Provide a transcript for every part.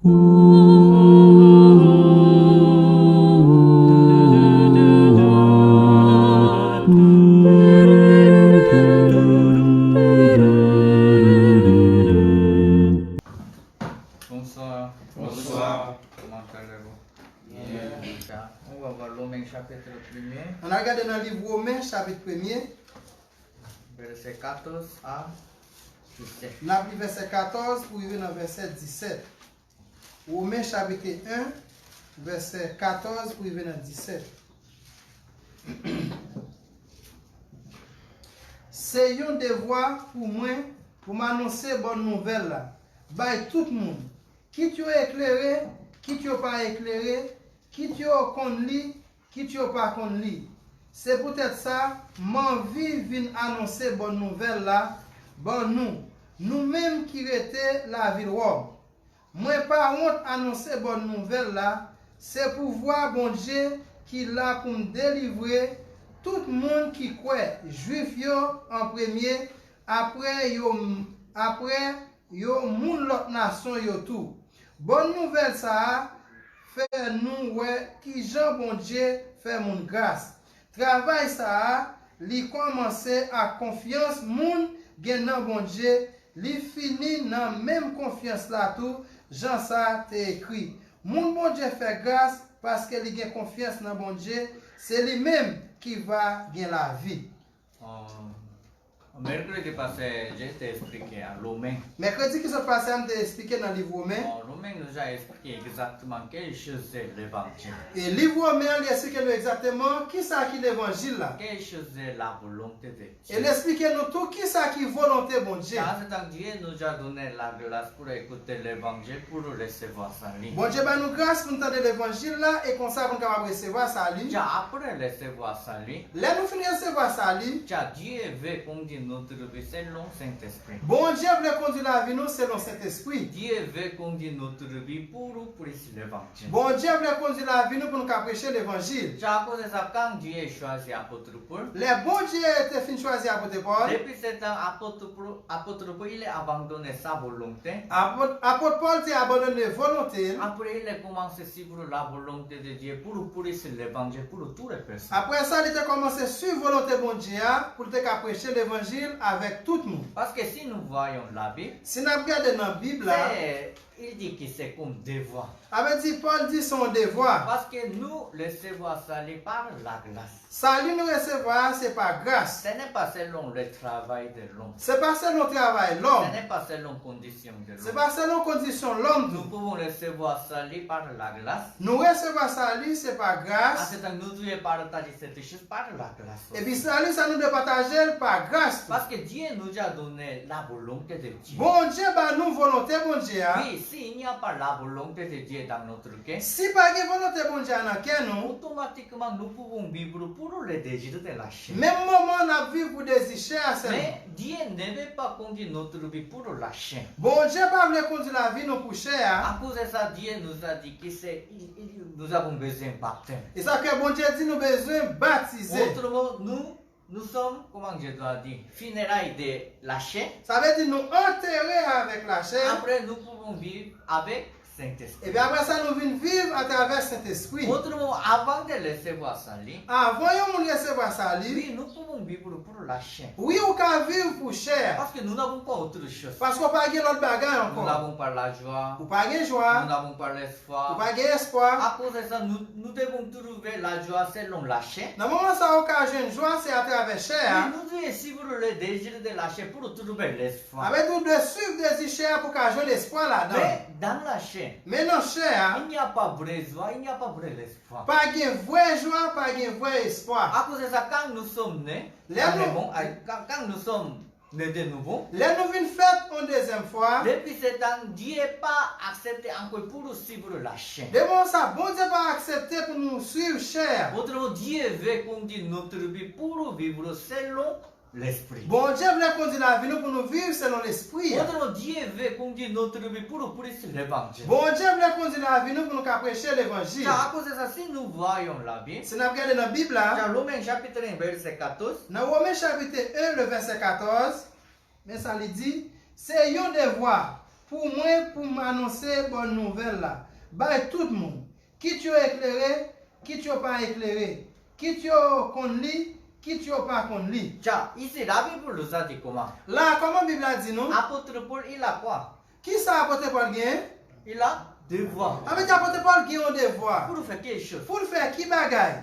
Bonsoir. Bonsoir. Comment allez-vous? Bien. On va voir Romains chapitre 1er, On a regardé dans le livre Romains, chapitre 1er. verset 14 à 17. On a pris verset 14 pour arriver dans verset 17. Romains, chapitre 1, verset 14 pour arriver dans 17. C'est un devoir pour moi pour m'annoncer bonne nouvelle là. By tout le monde. Qui tu es éclairé, qui tu pas éclairé, qui tu es qu'on lit, qui tu pas qu'on lit. C'est peut-être ça, m'envie vient annoncer bonne nouvelle là, bon nous-mêmes qui étions la ville Rome. Moi pas honte annoncer bonne nouvelle là, c'est pour voir bon Dieu qui l'a pour me délivrer tout le monde qui croit, juif yo en premier, après yo moun l'autre nation yo tout. Bonne nouvelle ça fait nous ouais qui Jean bon Dieu fait mon grâce. Travail ça li commencer à confiance moun gen nan bon Dieu, li fini nan même confiance là tout, Jean ça te écrit. Moun bon Dieu fait grâce parce que li gen confiance nan bon Dieu, c'est lui-même qui va gen la vie. Mercredi passé, j'ai été expliqué à Romains. Mercredi qui se passait, on t'a expliqué dans le livre Romain. Romains nous a expliqué exactement quelle chose c'est l'évangile. Et le livre Romain, il explique nous exactement qui ça qui l'évangile là. Quelle chose est la volonté de Dieu. Et il explique nous tout qui ça qui volonté bon Dieu. Dans ce temps, Dieu nous a donné la grâce pour écouter l'évangile, pour recevoir sa vie. Bon Dieu, nous grâce pour nous entendre l'évangile là et comme ça, nous capable recevoir sa vie. Après recevoir sa vie, là nous finissons recevoir sa vie. Dieu veut conduire notre vie selon Saint-Esprit. Bon Dieu veut conduire la vie nous selon Saint-Esprit. Dieu veut conduire notre vie pour prêcher l'évangile. Bon Dieu veut conduire la vie nous pour nous prêcher l'évangile. À cause de ça, quand Dieu a choisi apôtre Paul, le bon Dieu était fini choisir apôtre Paul. Depuis ce temps, apôtre Paul il a abandonné sa volonté. Apôtre Paul a abandonné la volonté. Après, il a commencé à suivre la volonté de Dieu pour prêcher l'évangile pour toutes les personnes. Après ça, il a commencé à suivre la volonté de Dieu pour prêcher l'évangile avec tout le monde. Parce que si nous voyons la Bible, si nous regardons dans la Bible, il dit que c'est comme devoir. Avec dit Paul dit son devoir. Parce que nous recevons salut par la grâce. Salut nous recevoir, c'est par grâce. Ce n'est pas selon le travail de l'homme. C'est pas selon le travail de l'homme. Ce n'est pas selon condition de l'homme. C'est pas selon condition de l'homme. Nous pouvons recevoir salut par la grâce. Nous recevons salut, c'est par grâce. À ce temps, nous devons partager cette chose par la grâce. Et puis salut, ça nous doit partager par grâce. Parce que Dieu nous a donné la volonté de Dieu. Bon Dieu, bah nous volonté bon Dieu. Oui, s'il n'y a pas la volonté de Dieu dans notre cœur, si pas de volonté bon Dieu dans cœur nous, automatiquement nous pouvons vivre pour le désir de la chair. Même moment on vivre pour désir chair. Mais Dieu ne veut pas conduire notre vie pour la chair. Bon Dieu pas veut conduire la vie nous pour chair. À cause de ça, Dieu nous a dit que nous avons besoin de baptême. Et ça que bon Dieu dit nous besoin baptiser. Autrement, nous sommes, comment je dois dire, funérailles de la chair. Ça veut dire nous enterrer avec la chair. Après, nous pouvons vivre avec Saint-Esprit. Et bien après ça, nous venons vivre à travers Saint-Esprit. Autrement, avant de recevoir salut, avant de recevoir salut, oui, nous pouvons vivre pour la chair. Oui, on peut vivre pour chair. Parce que nous n'avons pas autre chose. Parce qu'on n'a pas l'autre bagage encore. Nous n'avons pas la joie. Ou pas de joie. Nous n'avons pas l'espoir. Ou pas espoir. À cause de ça, nous devons trouver la joie selon la chair. Dans le moment où ça occasion une joie, c'est à travers chair. Oui, nous devons suivre le désir de la chair pour trouver l'espoir. Avec nous de suivre des chair pour occasion l'espoir là-dedans. Mais dans la chair, mais dans chair, il n'y a pas vraie joie, il n'y a pas vrai espoir. Pas de vraie joie, pas de vrai espoir. À cause de ça, quand nous sommes nés, quand nous sommes nés de nouveau, là nous venons faire une deuxième fois. Depuis ce temps, Dieu n'a pas accepté encore pour suivre la chair. Devant ça, bon Dieu pas accepté pour nous suivre chair. Autrement, Dieu veut conduire notre vie pour vivre selon l'esprit. Bon Dieu veut conduire la vie pour nous vivre selon l'esprit. Autrement, Dieu veut conduire notre vie pour prêcher l'évangile. Bon Dieu veut conduire la vie pour nous prêcher l'évangile. À cause de ça, si nous voyons la Bible, si nous regardons dans la Bible, dans Romains chapitre 1, verset 14, dans Romains chapitre 1, le verset 14, mais ça lui dit, c'est un devoir pour moi, pour m'annoncer bonne nouvelle là. Bah, tout le monde. Qui tu as éclairé, qui tu n'as pas éclairé. Qui tu as qu'on lit, qui tu n'as pas qu'on lit. 자, 이제 la Bible nous a dit comment? Là, comment la Bible a dit non? Apôtre Paul, il a quoi? Qui ça apporté Paul gain? Il a devoir. Avec apporté Paul gain un devoir. Pour faire quelque chose. Pour faire qui bagaille?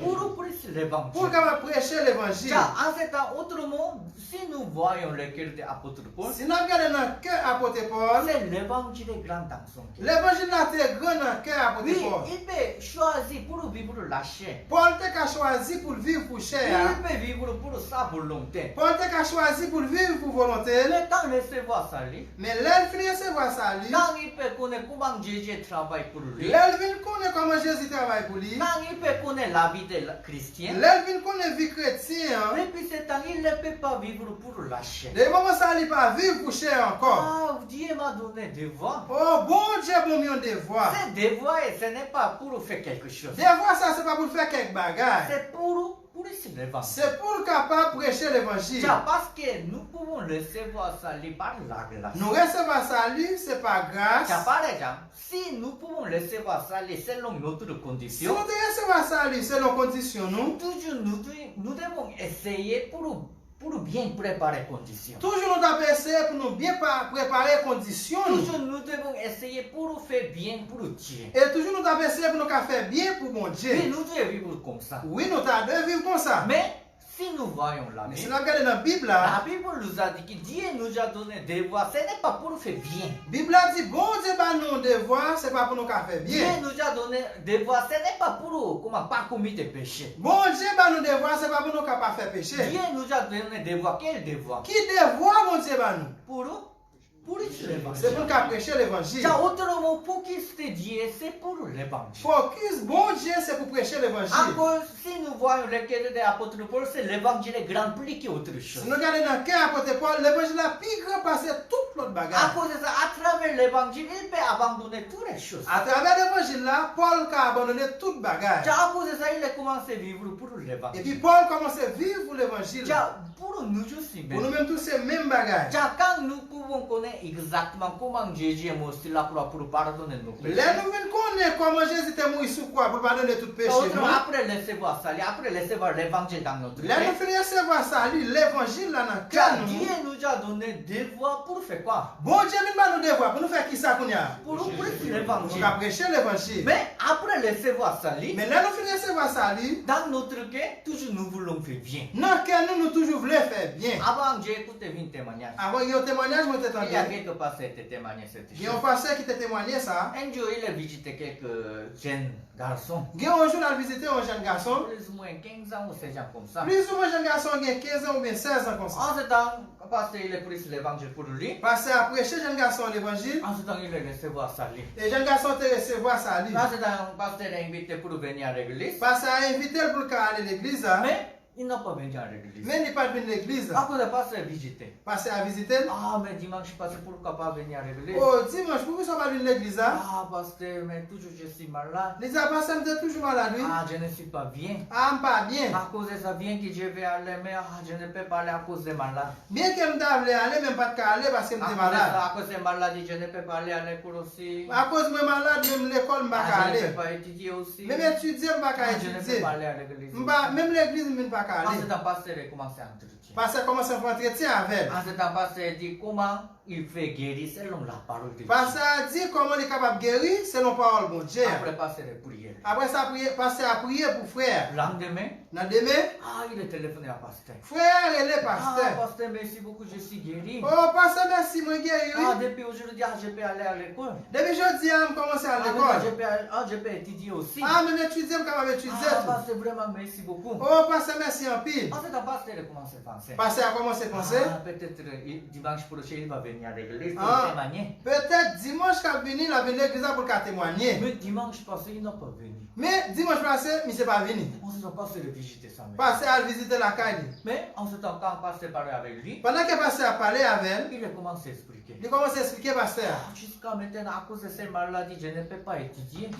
Pour prêcher l'évangile. Pour capable prêcher l'évangile. 자, en ce temps, autrement, si nous voyons le cœur de l'apôtre Paul, Si nous regardons dans le cœur apporté Paul, c'est l'évangile grand dans son cœur. l'évangile là est grand dans le cœur apporté Oui, Paul. il peut choisir pour vivre la chair. Paul t'a choisi pour vivre pour Il chair. peut vivre pour sa volonté. Paul t'a choisi pour vivre pour volonté. Mais quand il recevoir ça, lui, Mais l'elle finit recevoir ça lui. quand il peut connaître comment Jésus travaille pour lui, L'elle vient connaître comment Jésus travaille pour lui. quand il peut connaître la vie de chrétien, L'elle vient connaître vie chrétienne. depuis ce temps, il ne peut pas vivre pour la chair. Les moments ça il pas vivre pour chair encore. Ah, Dieu m'a donné des voix. Oh bon Dieu bon mieux devoir. Ces devoirs, ce n'est pas pour faire quelque chose. Devoir ça c'est pas pour faire quelques bagages. C'est pour essayer l'évangile. C'est pour capable prêcher l'évangile. Parce que nous pouvons recevoir ça par la grâce. Nous recevons salut, c'est pas grâce. Par exemple, si nous pouvons recevoir ça selon notre Si condition, nous recevons salut selon condition, toujours nous devons essayer pour bien préparer les conditions. toujours nous avons essayé pour nous bien préparer les conditions. Toujours nous devons essayer pour faire bien pour Dieu. Et toujours nous avons essayé pour nous faire bien pour mon Dieu. Oui, nous devons vivre comme ça. Oui, nous devons vivre comme ça. Mais si nous voyons la Mais si Bible, nous regardons dans la Bible, la Bible nous a dit que Dieu nous a donné des voies. Ce n'est pas pour faire bien. la Bible a dit, bon Dieu, bah, nous devoir, c'est pas pour nous faire Dieu bien. nous a donné des voies. Ce n'est pas pour pas commettre des péchés. Bon Dieu, bah, nous devoir, c'est pas pour nous faire péché. Dieu nous a donné des voies. Quelles des voies? Qui devoir, bon Dieu, bah, nous? Pour C'est l'évangile. pour nous prêcher l'évangile. Ça, autrement, pour qui c'est Dieu, c'est pour l'évangile. Focus, bon Dieu, c'est pour prêcher l'évangile. Encore, si nous voyons le cœur de l'apôtre Paul, c'est l'évangile est grand plus qu'autre chose. Si nous regardons dans le cœur apôtre Paul, l'évangile a plus grand passé toute l'autre À bagarre. cause de ça, à travers l'évangile, il peut abandonner toutes les choses. À travers l'évangile là, Paul a abandonné toute bagarre. À cause de ça, il a commencé à vivre pour Et puis l'évangile. Paul commence à vivre pour l'évangile. Pour nous aussi, Pour nous-mêmes tous ces mêmes bagages. quand nous pouvons connaître exactement comment Jésus est mort sur la croix pour pardonner nos péchés. Là, nous venons connaître comment Jésus était mort sous quoi pour pardonner tout péché. Autrement, non? après recevoir ça, après recevoir l'évangile dans notre Là, nous cœur, finissons recevoir ça, lui, l'évangile là dans le cœur. Dieu nous a donné des voies pour faire quoi? Bon Dieu, nous nous devoir pour nous faire qui ça qu'on y a? Pour prêcher Pour l'évangile. nous prêcher l'évangile. Mais après recevoir ça, Mais là, nous finissons recevoir ça, lui. dans notre cœur, toujours nous voulons faire bien. Dans le cœur, nous toujours voulons faire bien. Avant, j'ai écouté un témoignage. Avant, il y a un témoignage, moi, Il y a t'entendais. quelques passés de témoigner cette Il y a un chose. pasteur qui t'a témoigné ça. Un jour, il a visité quelques jeunes garçons. Il y a un jour, il a visité un jeune garçon. Plus ou moins 15 ans ou 16 ans comme ça. Plus ou moins, jeune garçon, il a 15 ans ou bien 16 ans comme ça. En ce temps, parce qu'il a pris l'évangile pour lui, Parce à prêcher, jeune garçon, l'évangile. en ce temps, il a recevoir ça lui. Et jeune garçon te recevoir ça, lui. En ce temps, le pasteur l'a invité pour venir à l'église. Parce à inviter pour aller à l'église. hein. Mais il n'a pas venu à l'église. Mais il n'est pas venu à l'église. À cause de pasteur visité. Parce à visiter. Ah, mais dimanche passé, pourquoi pas venir à l'église? Oh, dimanche, pourquoi ça va venir à l'église? hein? Ah, pasteur, mais toujours je suis malade. Les abbasses me toujours malade, lui. Ah, je ne suis pas bien. Ah, pas bien. À cause de ça, bien que je vais aller, mais je ne peux pas aller à cause de malade. Bien qu'elle me devait aller, même pas de aller parce qu'elle À me cause de malade. ça, à cause de maladie, je ne peux pas aller à l'école aussi. À cause de malade, même l'école, je ne Ah, pas je ne aller. peux pas étudier aussi. Même étudier, je ne Ah, pas je ne peux étudier. pas aller à l'église. Même l'église, je ne pas En aller. ce temps, pasteur a commencé à entretien. Parce qu'elle commence à faire entretien avec elle. En ce temps, pasteur dit comment il fait guérir selon la parole de Dieu. Parce qu'elle dit comment il est capable de guérir selon parole de Dieu. Après, pasteur a prié. Après ça, pasteur a prié pour frère. Le lendemain, Dans demain, ah, il a téléphoné à pasteur. frère et les Ah, pasteurs. pasteur, merci beaucoup, je suis guéri. Oh, pasteur, merci, moi guéri. Ah, depuis aujourd'hui, ah, je peux aller à l'école. Depuis jeudi, je commence à Ah, l'école. je peux étudier aussi. Ah, même étudier, je capable d'étudier. Ah, pasteur, vraiment, merci beaucoup. Oh, pasteur, merci en pile. En fait, un pasteur a commencé à penser. Pasteur a commencé à penser. Ah, peut-être dimanche prochain, il va venir à l'église pour Ah. témoigner. Peut-être dimanche qu'il va venir à l'église pour témoigner. Mais dimanche passé, il n'a pas venu. venu. Mais dimanche passé, monsieur pas venu. On se sent pas de visiter sa mère. Pasteur a visité la caille. Mais en ce temps, quand pasteur parlait avec lui, Pendant que pasteur a parlé avec elle, il a commencé à expliquer. il commence à expliquer pasteur. Jusqu'à maintenant, à cause de ces maladies, je ne peux pas étudier.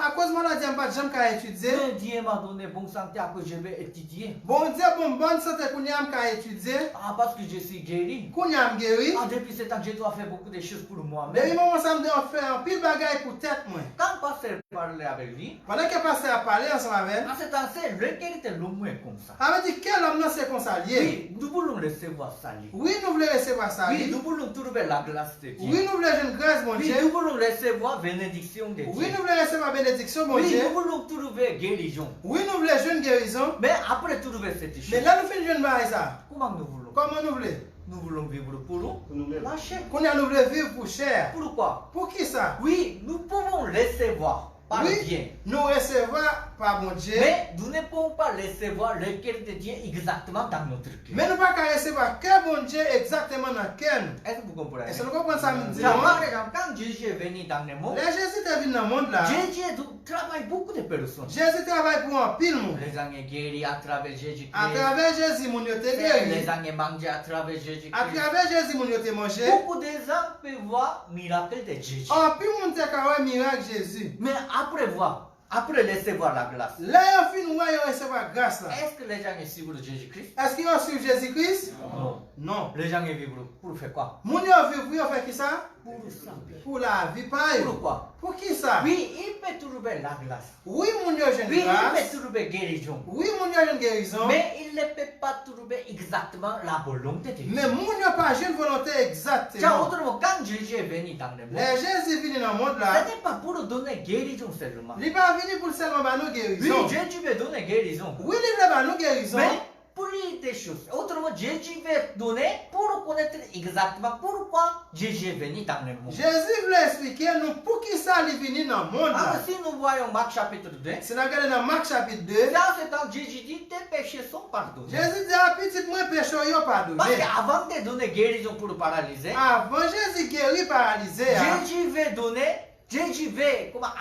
À cause de maladie, je ne peux pas étudier. Mais Dieu m'a donné bonne santé à cause je vais étudier. Bon Dieu, bonne santé, qu'on y a étudier. Ah, parce que je suis guéri. Qu'on y a guéri. Ah, depuis ce temps, je dois faire beaucoup de choses pour moi-même. Depuis moment, ça me doit faire un pile bagaille pour tête, moi. Quand pasteur parlait avec lui, Pendant que pasteur a parlé ensemble avec elle, en ce temps, c'est le cœur était le moins comme ça. avait dit quel homme c'est qu'on s'allie. Oui, nous voulons recevoir ça. Oui, nous voulons recevoir ça. Oui, nous voulons trouver la grâce de Dieu. Oui, nous voulons une grâce, mon Oui, Dieu. nous voulons recevoir bénédiction de Dieu. Oui, nous voulons recevoir bénédiction, mon Oui, Dieu. nous voulons trouver guérison. Oui, nous voulons une guérison. Mais après trouver cette chose, Mais là, nous faisons une barre ça. comment nous voulons? Comment nous voulons? Nous voulons vivre pour la chair. Qu'on a nous voulons vivre pour cher. Pourquoi? Pour qui ça? Oui, nous pouvons recevoir par Oui, Dieu. nous recevoir par mon Dieu. Mais nous ne pouvons pas recevoir le cœur de Dieu exactement dans notre cœur. Mais nous ne pouvons pas recevoir que mon Dieu exactement dans le cœur. Est-ce que vous comprenez? Est-ce que nous comprenons ça? Par exemple, quand Jésus est venu dans le monde, Les Jésus est venu dans le monde là. Jésus travaille beaucoup de personnes. Jésus travaille pour un pile monde. Les gens sont guéris à travers Jésus-Christ. À travers Jésus, mon Dieu, t'es Les guéri. gens sont mangés à travers À Jésus-Christ. travers Jésus, mon Dieu, t'es mangé. Beaucoup de gens peuvent voir le miracle de Jésus. En plus, mon Dieu, quand on miracle Jésus. Mais après voir, après recevoir la grâce, Là, on finit, on recevoir grâce là. est-ce que les gens suivent Jésus-Christ? Est-ce qu'ils ont suivi Jésus-Christ? Non. Non. Les gens vivent pour faire quoi? Mon Dieu, vivre, on fait qui ça? Pour ça. Pour la vie, pareil. Pourquoi? Pour qui ça? Oui, il peut trouver la grâce. Oui, mon Dieu, j'ai Oui, une il grâce. peut trouver guérison. Oui, mon Dieu, j'ai une guérison. Mais il ne peut pas trouver exactement la volonté de Dieu. Mais mon Dieu, pas j'ai une volonté Tiens, exactement. autrement, quand Jésus est venu dans le monde, Les Jésus est venu dans le monde ce là. n'est pas pour donner guérison seulement. Il n'est pas venu pour seulement nous Oui, guérison. Jésus veut donner guérison. Oui, il veut nous guérison. Mais pour des choses. Autrement, Jésus veut donner pour connaître exactement pourquoi Jésus est venu dans le monde. Jésus voulait expliquer nous pour qui ça il est venu dans le monde Alors, là. si nous voyons Marc chapitre 2, Si nous regardons dans Marc chapitre 2, dans ce temps, Jésus dit tes péchés sont pardonnés. Jésus dit à petit moi péché yo Parce pardonné. qu'avant de donner guérison pour le paralysé, Avant Jésus guérit paralysé. Jésus veut donner, Jésus veut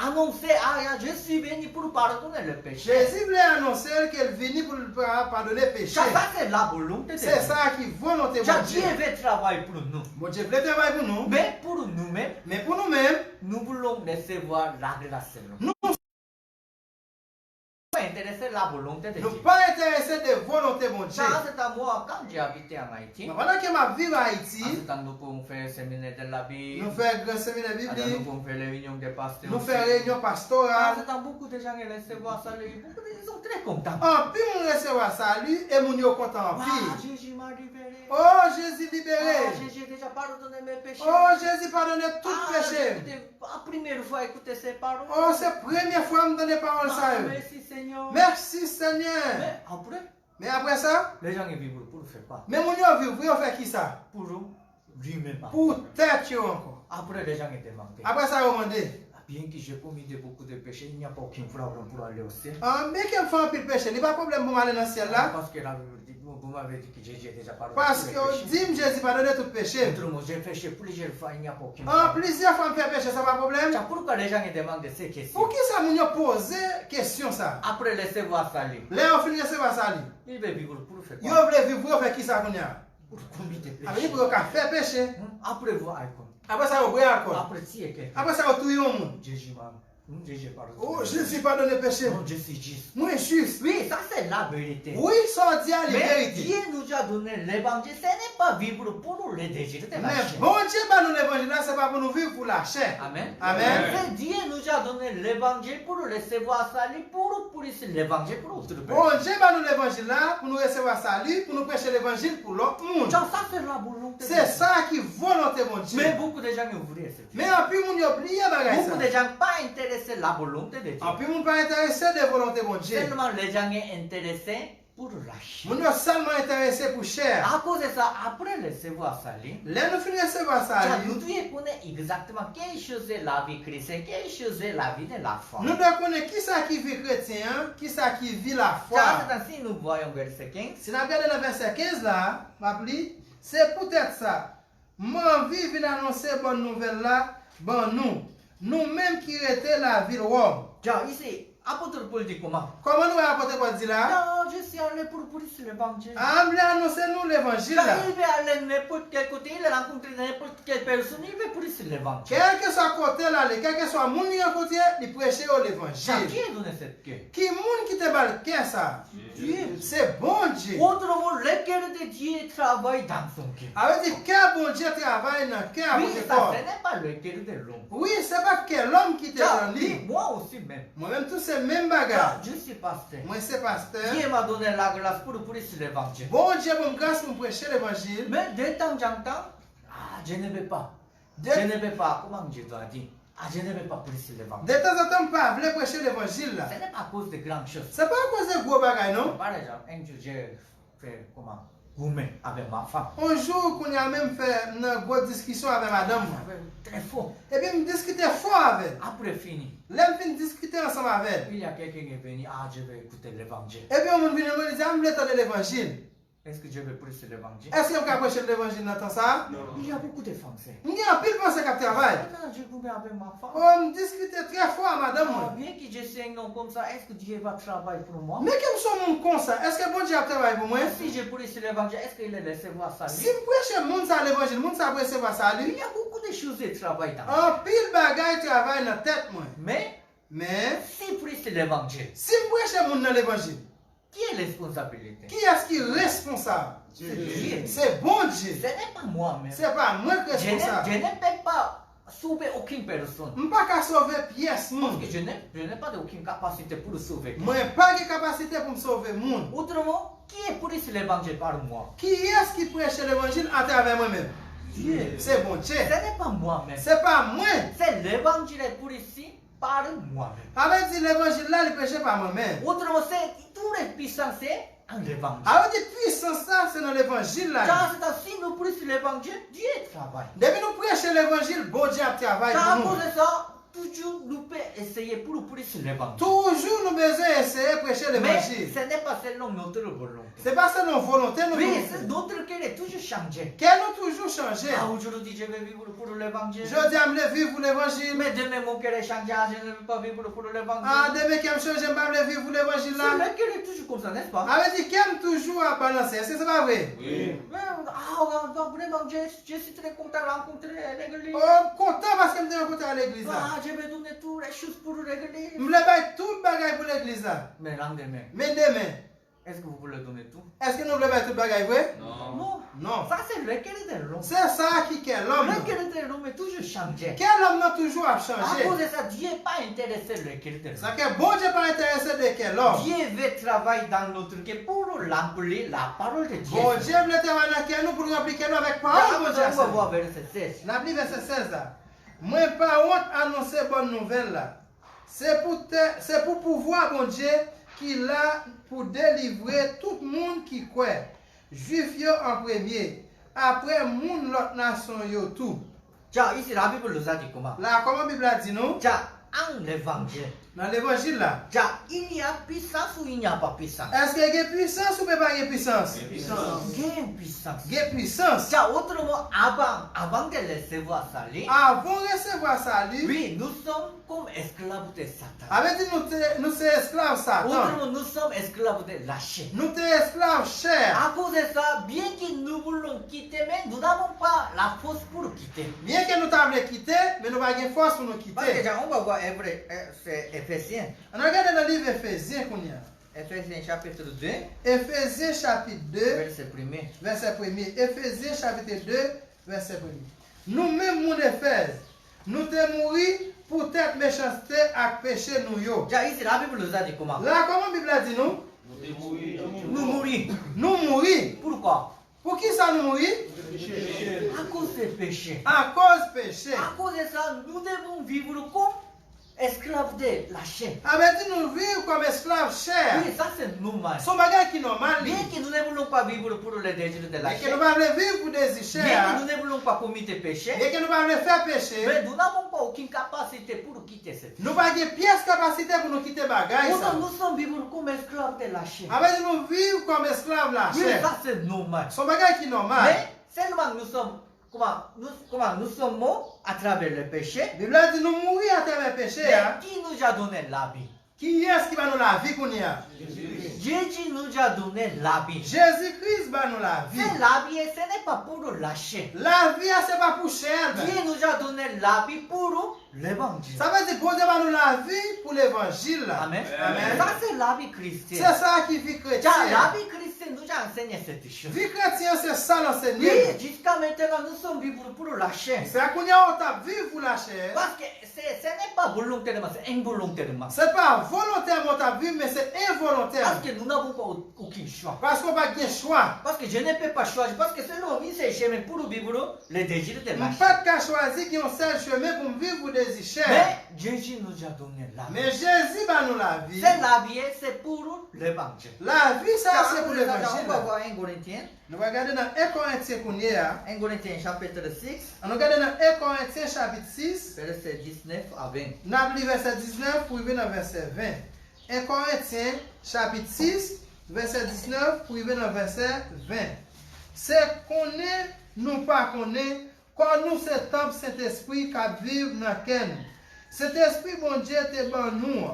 annoncer, ah, je suis venu pour pardonner le péché. Jésus voulait annoncer qu'il est venu pour pardonner le péché. Ça, c'est la volonté de Dieu. C'est ça qui volonté de Dieu Dieu. veut travailler pour nous. Mon Dieu voulait travailler pour nous. Mais pour nous-mêmes, Mais pour nous-mêmes, nous voulons recevoir la grâce seulement. nous Nous sommes intéressés à la volonté de ne Dieu. sommes pas intéressés de volonté de Dieu. Ça, c'est à moi, quand j'ai habité en Haïti, Mais pendant que ma vie à en Haïti, ce temps, nous pouvons faire séminaire de la Bible, nous faisons grand séminaire nous biblique, pouvons faire les réunions des pasteurs. nous aussi. faisons réunion En pastorale. ce temps, beaucoup de gens recevoir ça, beaucoup de gens sont très contents. En plus, on recevoir salut et mon yo content en Ah, plus. Jésus m'a libéré. Oh, Jésus Ah, libéré. Jésus a déjà pardonné mes péchés. Oh, Jésus pardonne tout Ah, péché. la première fois écouter ces paroles. Oh, c'est la première fois que je me donne des paroles Ah, ça. merci Seigneur. Merci Seigneur. Mais après, Mais après ça, les gens vivent pour faire quoi? mais mon yo vivre, vous fait qui ça? Pour lui-même. Pour tête yo encore. Après, les gens demandent. Après ça, vous demandez. Bien que j'ai commis beaucoup de péchés, il n'y a pas aucun problème pour aller au ciel. Ah, mais qu'elle fait un peu de péché, il n'y a pas de problème pour aller dans le ciel là. Parce que la Bible dit, vous m'avez dit que Jésus a déjà pardonné. Parce tous les que péchés. dit Jésus pardonne tout péché. Autrement, j'ai péché plusieurs fois, il n'y a pas aucun Ah, problème. plusieurs fois me fait péché, ça pas de problème. C'est pourquoi les gens demandent ces questions. Pour qui ça mon yo pose question ça? Après recevoir salut, Là, on finit recevoir salut. il veut vivre pour faire Yo quoi? voulez vivre, vous fait qui ça qu'on y a? Pour combien de Avec péchés? pour faire péché. Après voir, Après ça, vous boire encore. après si et quelqu'un. Après ça, vous tuez un monde. Jésus m'a. Jésus pardonne. Oh, Jésus pardonne péché. Non, je suis juste. Moi, juste. Oui, ça c'est la vérité. Oui, ça dit à la Mais vérité. Dieu nous a donné l'évangile, ce n'est pas vivre pour les désirs de la Mais chair. bon Dieu, bah, nous l'évangile là, c'est pas pour nous vivre pour la chair. Amen. Amen. Mais Dieu nous a donné l'évangile pour recevoir salut, pour pousser l'évangile pour autre Bon personne. Dieu, bah, nous l'évangile là, pour nous recevoir salut, pour nous prêcher l'évangile pour l'autre monde. Ça c'est la volonté. de C'est Dieu. ça qui volonté, mon Dieu. Mais beaucoup de gens ouvrent cette. Mais en plus, on y oublie bagaille Beaucoup de ça. gens pas intéressés à la volonté de Dieu. En plus, on pas intéressé de volonté, mon Dieu. Seulement les gens sont intéressés pour la chair. On est seulement intéressé pour chair. À cause de ça, après recevoir salut, Là, nous finissons recevoir nous salut. devons connaître exactement quelle chose est la vie chrétienne, quelle chose est la vie de la foi. Nous devons connaître qui ça qui vit chrétien, qui ça qui vit la foi. Si nous voyons verset 15, Si nous regardons le verset 15 là, c'est peut-être ça. Moi, envie de annoncer bonne nouvelle là, bon nous. nous-mêmes qui étions la ville Rome. 자, 이제 apôtre Paul dit comment? Comment nous apporter quoi dire là? Non, je suis allé pour prêcher l'évangile. Ah, on annoncer nous l'évangile là. Il va aller n'importe quel côté, il rencontre n'importe quelle personne, il va prêcher l'évangile. Quel que soit côté là, quel que soit mon côté, il prêcher 자, l'évangile. qui a donné cette cœur? Qui moun qui te balle qu'est ça? Dieu. C'est bon Dieu. Autrement, le cœur de Dieu travaille dans son cœur. Avec dit quel bon Dieu travaille dans le cœur Oui, avec ça, corps. ce n'est pas le cœur de l'homme. Oui, c'est pas quel homme qui te 자, dans oui, lui. moi aussi même. Moi-même tous ces mêmes bagages. 자, je suis pasteur. Moi c'est pasteur. Dieu m'a donné la grâce pour prêcher l'évangile. Bon Dieu me grâce pour prêcher l'évangile. Mais de temps en temps, je ne vais pas. Je ne vais pas, comment je dois dire? Je ne vais pas prêcher l'évangile. De temps en temps, pas voulez prêcher l'évangile là. Ce n'est pas à cause de grandes choses. C'est pas à cause de gros bagages non. Par exemple, un jour, j'ai fait comment? Gourmet avec ma femme. Un jour qu'on a même fait une grosse discussion avec madame. Très fort. Et puis me discuter fort avec. Après fini, L'aime fin discuter ensemble avec. il y a quelqu'un qui est venu, je vais écouter l'évangile. Et puis on me vient me dire, je voulais entendre l'évangile. Est-ce que je vais prêcher l'évangile? Est-ce qu'on peut prêcher l'évangile dans ça? Il y a beaucoup de Français. Il y a un pile pensée qui travaille. Maintenant, je gourmet avec ma femme. On me discutait très fort madame. Bien que je sais un nom comme ça, est-ce que Dieu va travailler pour moi? Mais comme ça mon con ça, est-ce que bon Dieu a travaillé pour moi? Si je prêche l'évangile, est-ce qu'il est laissé voir ça? Si je prêche mon ça l'évangile, mon ça prêche pas ça Il lui. y a beaucoup de choses de travail dans. Un pile bagaille travaille dans la tête moi. Mais Si prêche l'évangile, si je prêche mon dans l'évangile, qui est responsabilité? qui est-ce qui est responsable? C'est Dieu. C'est bon Dieu. Ce n'est pas moi-même. C'est pas moi qui Je est responsable. ne peux pas sauver aucune personne. Je ne peux pas sauver pièce Parce monde. que je n'ai pas aucune capacité pour sauver. Moi pas de capacité pour me sauver monde. Autrement, qui est prêche l'évangile par moi? Qui est-ce qui prêche l'évangile à travers moi-même? Dieu. C'est bon Dieu. Ce n'est pas moi-même. C'est pas moi. C'est l'évangile prêché par moi-même. Avec dit l'évangile là, il prêche pas moi-même. Autrement, c'est tout les puissants, c'est en l'évangile. Avec dit puissance ça, c'est dans l'évangile là. Car si nous prêchons l'évangile, Dieu travaille. Depuis nous prêcher l'évangile, bon Dieu a travaillé Car à pour cause nous. de ça, toujours nous pouvons essayer pour prêcher l'évangile. Toujours nous besoin essayer de prêcher Mais l'évangile. ce n'est pas selon notre volonté. C'est pas ça notre volonté, nous. Oui, c'est notre cœur est toujours changé. Qu'elle nous toujours changé. Aujourd'hui, je vais vivre pour l'évangile. Je dis à me vivre pour l'évangile. Mais demain, mon cœur est changé, je ne veux pas vivre pour l'évangile. Ah, demain qu'elle me change, je vais vivre pour l'évangile C'est là. le cœur est toujours comme ça, n'est-ce pas? Avec dit qu'elle toujours à balancer. Est-ce que c'est pas vrai? Oui. Vraiment, je suis très content de rencontrer l'église. Oh, content parce qu'elle me rencontre à l'église là. Je vais donner toutes les choses pour l'église. Je voulais faire tout le bagage pour l'église là. Mais lendemain, Mais demain, est-ce que vous voulez donner tout? est-ce que nous voulons faire tout le bagage vrai? Non. Non. Non. Ça, c'est le cœur de l'homme. C'est ça qui est l'homme. Le cœur de l'homme est toujours changé. Quel homme n'a toujours à À changer? cause de ça, Dieu n'est pas intéressé le cœur de Ça l'homme. que bon Dieu pas intéressé de quel homme. Dieu veut travailler dans notre cœur pour remplir la parole de Dieu. Bon Dieu voulait travailler dans quel nous pour nous appliquer nous avec On parole bon Dieu. va voir verset 16. La Bible verset 16 là. Moi pas honte annoncer bonne nouvelle là. C'est pour pouvoir bon Dieu qu'il a pour délivrer tout le monde qui croit. Juif yo en premier. Après moun l'autre nation yo tout. 자, ici la Bible nous a dit comment? Là comment Bible a dit nous? 자, en l'évangile. Dans l'évangile là. 자, il y a puissance ou il n'y a pas puissance? Est-ce qu'il y a puissance ou pas de puissance? Il y a une puissance. Il y a puissance. 자, autrement, avant de recevoir ça, Avant de recevoir salut, oui, nous sommes comme esclaves de Satan. avec dit nous sommes esclaves Satan. Autrement, nous sommes esclaves de la chair. Nous sommes esclaves chers. À cause de ça, bien que nous voulons quitter, mais nous n'avons pas la force pour quitter. Bien que nous t'avons quitté, mais nous n'avons pas de force pour nous Parce que quitter. on va voir c'est Éphésiens. On regarde dans le livre Éphésiens qu'on y a. Éphésiens chapitre 2, Éphésiens chapitre 2, verset 1er. verset 1er. Éphésiens chapitre 2, verset 1er. Nous-mêmes, mon Éphèse, nous t'es mouru pour tête méchanceté à péché nous yo. 자, ici la Bible nous a dit comment? Là, comment la Bible a dit nous? Nous mourir. Nous mourir. Pourquoi? Pour qui ça nous mourir? À cause des péchés. À cause péché. À cause de ça, nous devons vivre comme esclaves de la chair. Avec dit nous vivre comme esclaves chers. Oui, ça c'est normal. Son bagage qui est normal. Bien que nous ne voulons pas vivre pour les désirs de la Mais que chair, nous ne voulons vivre pour des bien que chers. nous ne voulons pas commettre péché, Mais que nous ne voulons faire péché. mais nous n'avons pas aucune capacité pour quitter cette Nous n'avons pas de pièce capacité pour nous quitter bagage. Pourtant, nous sommes vivre comme esclaves de la chair. Avec nous vivre comme esclaves la Oui, chair. ça c'est normal. Son bagage qui est normal. Mais seulement nous sommes comment nous sommes morts à travers le péché. La Bible a dit nous mourir à travers le péché. Mais qui nous a donné la vie? Qui est-ce qui va nous la vie qu'on y a? Jésus nous a donné la vie. Jésus-Christ va nous la vie. C'est la vie, ce n'est pas pour lâcher. La vie, c'est pas pour cher. Dieu nous a donné la vie pour l'évangile. Ça veut dire que Dieu va nous la vie pour l'évangile. Amen. Amen. Ça, c'est la vie C'est chrétienne. ça qui vit chrétien. La vie chrétienne nous a enseigné cette chose. Vie chrétienne, c'est ça l'enseignement. Oui, jusqu'à maintenant, nous sommes vivre pour lâcher. C'est qu'on y a on vivre pour la chair. Parce que ce n'est pas volontairement, c'est involontairement. C'est pas volontairement ta vie, mais c'est Parce involontaire. que nous n'avons pas aucun choix. Parce qu'on va pas de choix. Parce que je ne peux pas choisir. Parce que c'est l'homme, c'est chemin pour vivre les désirs de On lâcher. pas qu'à choisir qui ont seul chemin pour vivre pour des chers. Mais Jésus nous a donné la vie. Mais Jésus va nous la vie. C'est la vie, c'est pour l'évangile. La vie, ça c'est pour On va l'évangile. voir 1 Corinthiens. Nous regardons dans 1 Corinthiens qu'on y a. 1 Corinthiens chapitre 6, On regarde dans 1 Corinthiens chapitre 6. verset 19 à 20. Nous avons lu verset 19 pour arriver dans verset 20. 1 Corinthiens chapitre 6, verset 19 pour arriver dans verset 20. C'est qu'on est, nous pas qu'on est, quand nous c'est temple Saint-Esprit qui vit dans lequel. Cet esprit, bon Dieu, te ban nous.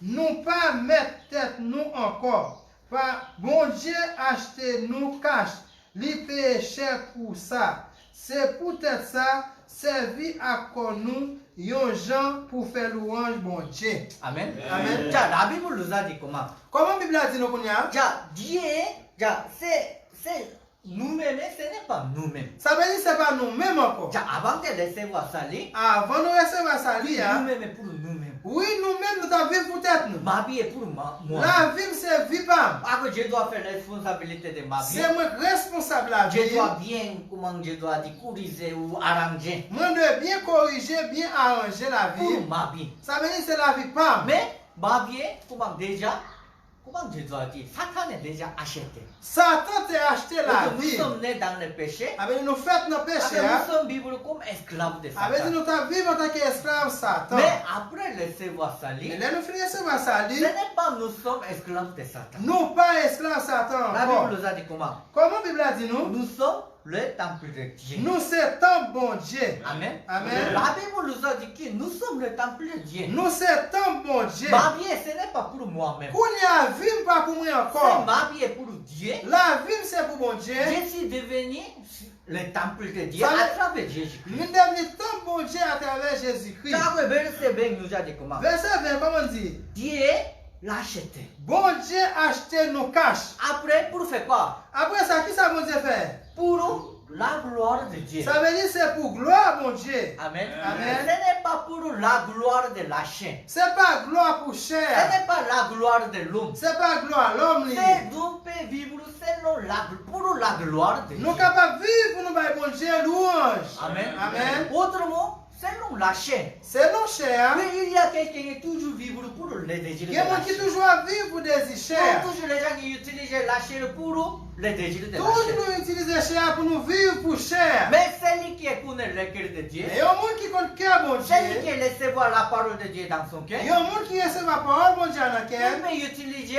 Nous pas mettre tête nous encore. Pas, bon Dieu, acheter nous cash. Li paye cher pour ça. C'est peut-être ça, servi à nous, yon gens pour faire louange, bon Dieu. Amen. Amen. Tiens, la Bible nous a dit comment? Comment la Bible a dit nous qu'on y a? Tiens, Dieu, c'est nous-mêmes, ce n'est pas nous-mêmes. Ça veut dire que ce n'est pas nous-mêmes encore. Tiens, avant de recevoir ça, Avant de recevoir ça, nous-mêmes pour nous-mêmes. oui, nous-mêmes, nous avons vu peut-être nous. Ma vie est pour moi. La vie, c'est vivant. Parce que je dois faire la responsabilité de ma vie. C'est moi responsable de la vie. Je dois bien, comment je dois dire, corriger ou arranger Moi, je dois bien corriger, bien arranger la vie. pour ma vie. Ça veut dire que c'est la vie pas. Mais ma vie, comment je dois dire, Satan est déjà acheté. Satan t'a acheté la Donc, nous vie. sommes nés dans le péché. Avec nous faites nos péchés. Nous sommes vivre comme esclaves de Avec Satan. nous t'as vivre en tant qu'esclave Satan. Mais après recevoir ça, Et là, nous finissons par ce ça. n'est pas nous sommes esclaves de Satan. Nous pas esclaves Satan. La encore. Bible nous a dit comment? Comment la Bible a dit nous? Nous sommes le temple de Dieu. Nous c'est un bon Dieu. Amen. Amen. La Bible nous a dit que nous sommes le temple de Dieu. Nous c'est un bon Dieu. Ma vie, ce n'est pas pour moi-même. Qu'on y a vie pas pour moi C'est encore. ma vie est pour Dieu. La vie c'est pour bon Dieu. Je suis devenu le temple de Dieu Ça à veut- travers Jésus-Christ. Nous devenons un bon Dieu à travers Jésus-Christ. Car le verset 20 nous a dit comment? Verset 20, comment on dit? Dieu l'a acheté. Bon Dieu a acheté nos cash. Après, pour faire quoi? Après ça, qui ça bon Dieu fait? Pour la gloire de Dieu. Ça veut dire que c'est pour gloire, mon Dieu. Amen. Amen. Ce n'est pas pour la gloire de la chair. C'est pas gloire pour Ce chair. n'est pas la gloire de l'homme. C'est pas gloire l'homme. li. C'est nous pouvons vivre selon pour la gloire de Dieu. Nous sommes capables de vivre pour nous, bah, bon Dieu, louange. Amen. Amen. Autrement, selon la chair. C'est nos chers. Mais il y a quelqu'un qui est toujours vivre pour les désirs Il de y a la des gens qui chair. toujours vivent pour des chers. Toujours les gens qui utilisent la chair pour les désirs de la chair. Toujours nous utilisons chair pour nous vivre pour chair. Mais celui qui connaît le cœur de Dieu, Mais il y a un monde qui compte cœur, bon celui Dieu. qui recevoir la parole de Dieu dans son cœur, Il y a un monde qui reçoit la parole, bon Dieu, dans le cœur. il peut utiliser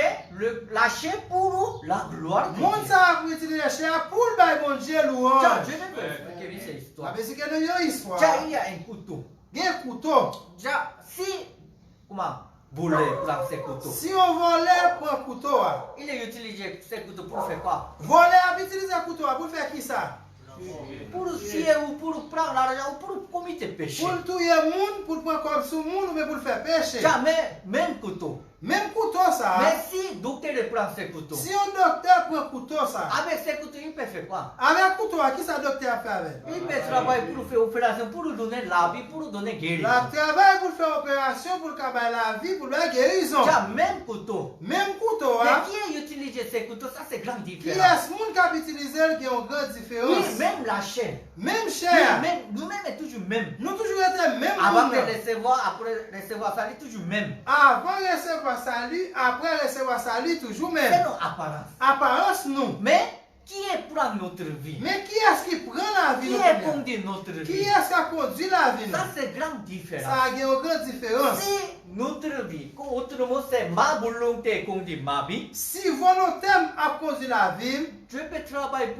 la chair pour la gloire de Le monde Dieu. ça pour utiliser la chair pour le bah, bon Dieu, Tiens, louange. je vais vous expliquer cette histoire. Parce que nous avons une histoire. Tiens, il y a un couteau. Il y a un couteau. Tiens, si, voulez prendre ce couteau, Si on volait pour un couteau, il est utilisé ce couteau pour faire quoi? voler à utiliser un couteau pour faire qui ça? Pour scier ou pour prendre l'argent ou pour commettre péché. Pour tuer le monde, pour prendre comme sous le monde, ou bien pour le faire pécher. Tiens, mais même couteau. Même couteau ça. Mais si le docteur prend ce couteau, Si un docteur prend un couteau ça. avec ce couteau, il peut faire quoi? Avec un couteau, qui ça docteur a fait avec? Il peut travailler pour faire opération, pour nous donner la vie, pour nous donner guérison. La travail pour faire opération, pour faire la vie, pour la guérison. Tiens, même couteau. Même couteau, Mais hein. qui a utilisé ce couteau, ça c'est grand Qui différence. est ce monde qui a utilisé qui a une grande Oui, différence? même la chair. Même Oui, chair. même, nous-mêmes est toujours même. Nous toujours été même Avant monde. de recevoir, après recevoir ça, il est toujours même. Avant de recevoir salut, après recevoir salut, toujours C'est même. nos apparences. Apparence, nous. Mais qui est prend notre vie? Mais qui est-ce qui prend la vie? Qui nous, est première? conduit notre Qui vie? est-ce qui a conduit la vie? nous? Ça c'est grande différence. Ça a une grande différence. Si notre vie, autrement c'est ma volonté qu'on dit ma vie, Si volonté a conduit la vie, je peux travailler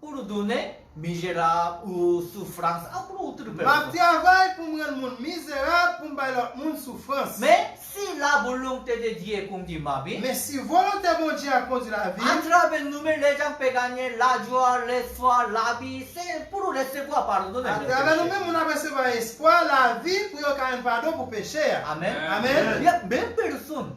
pour donner misérable ou souffrance à autre ma personne. travail pour me rendre monde misérable, pour me faire l'autre monde souffrance. Mais si la volonté de Dieu qu'on dit ma vie, Mais si volonté mon Dieu a conduit la vie, à travers nous-mêmes, les gens peuvent gagner la joie, l'espoir, la vie, c'est pour recevoir pardon. à travers nous-mêmes, on a recevoir espoir, la vie, pour y avoir un pardon pour pécher. Amen. Amen. Il y a même personne.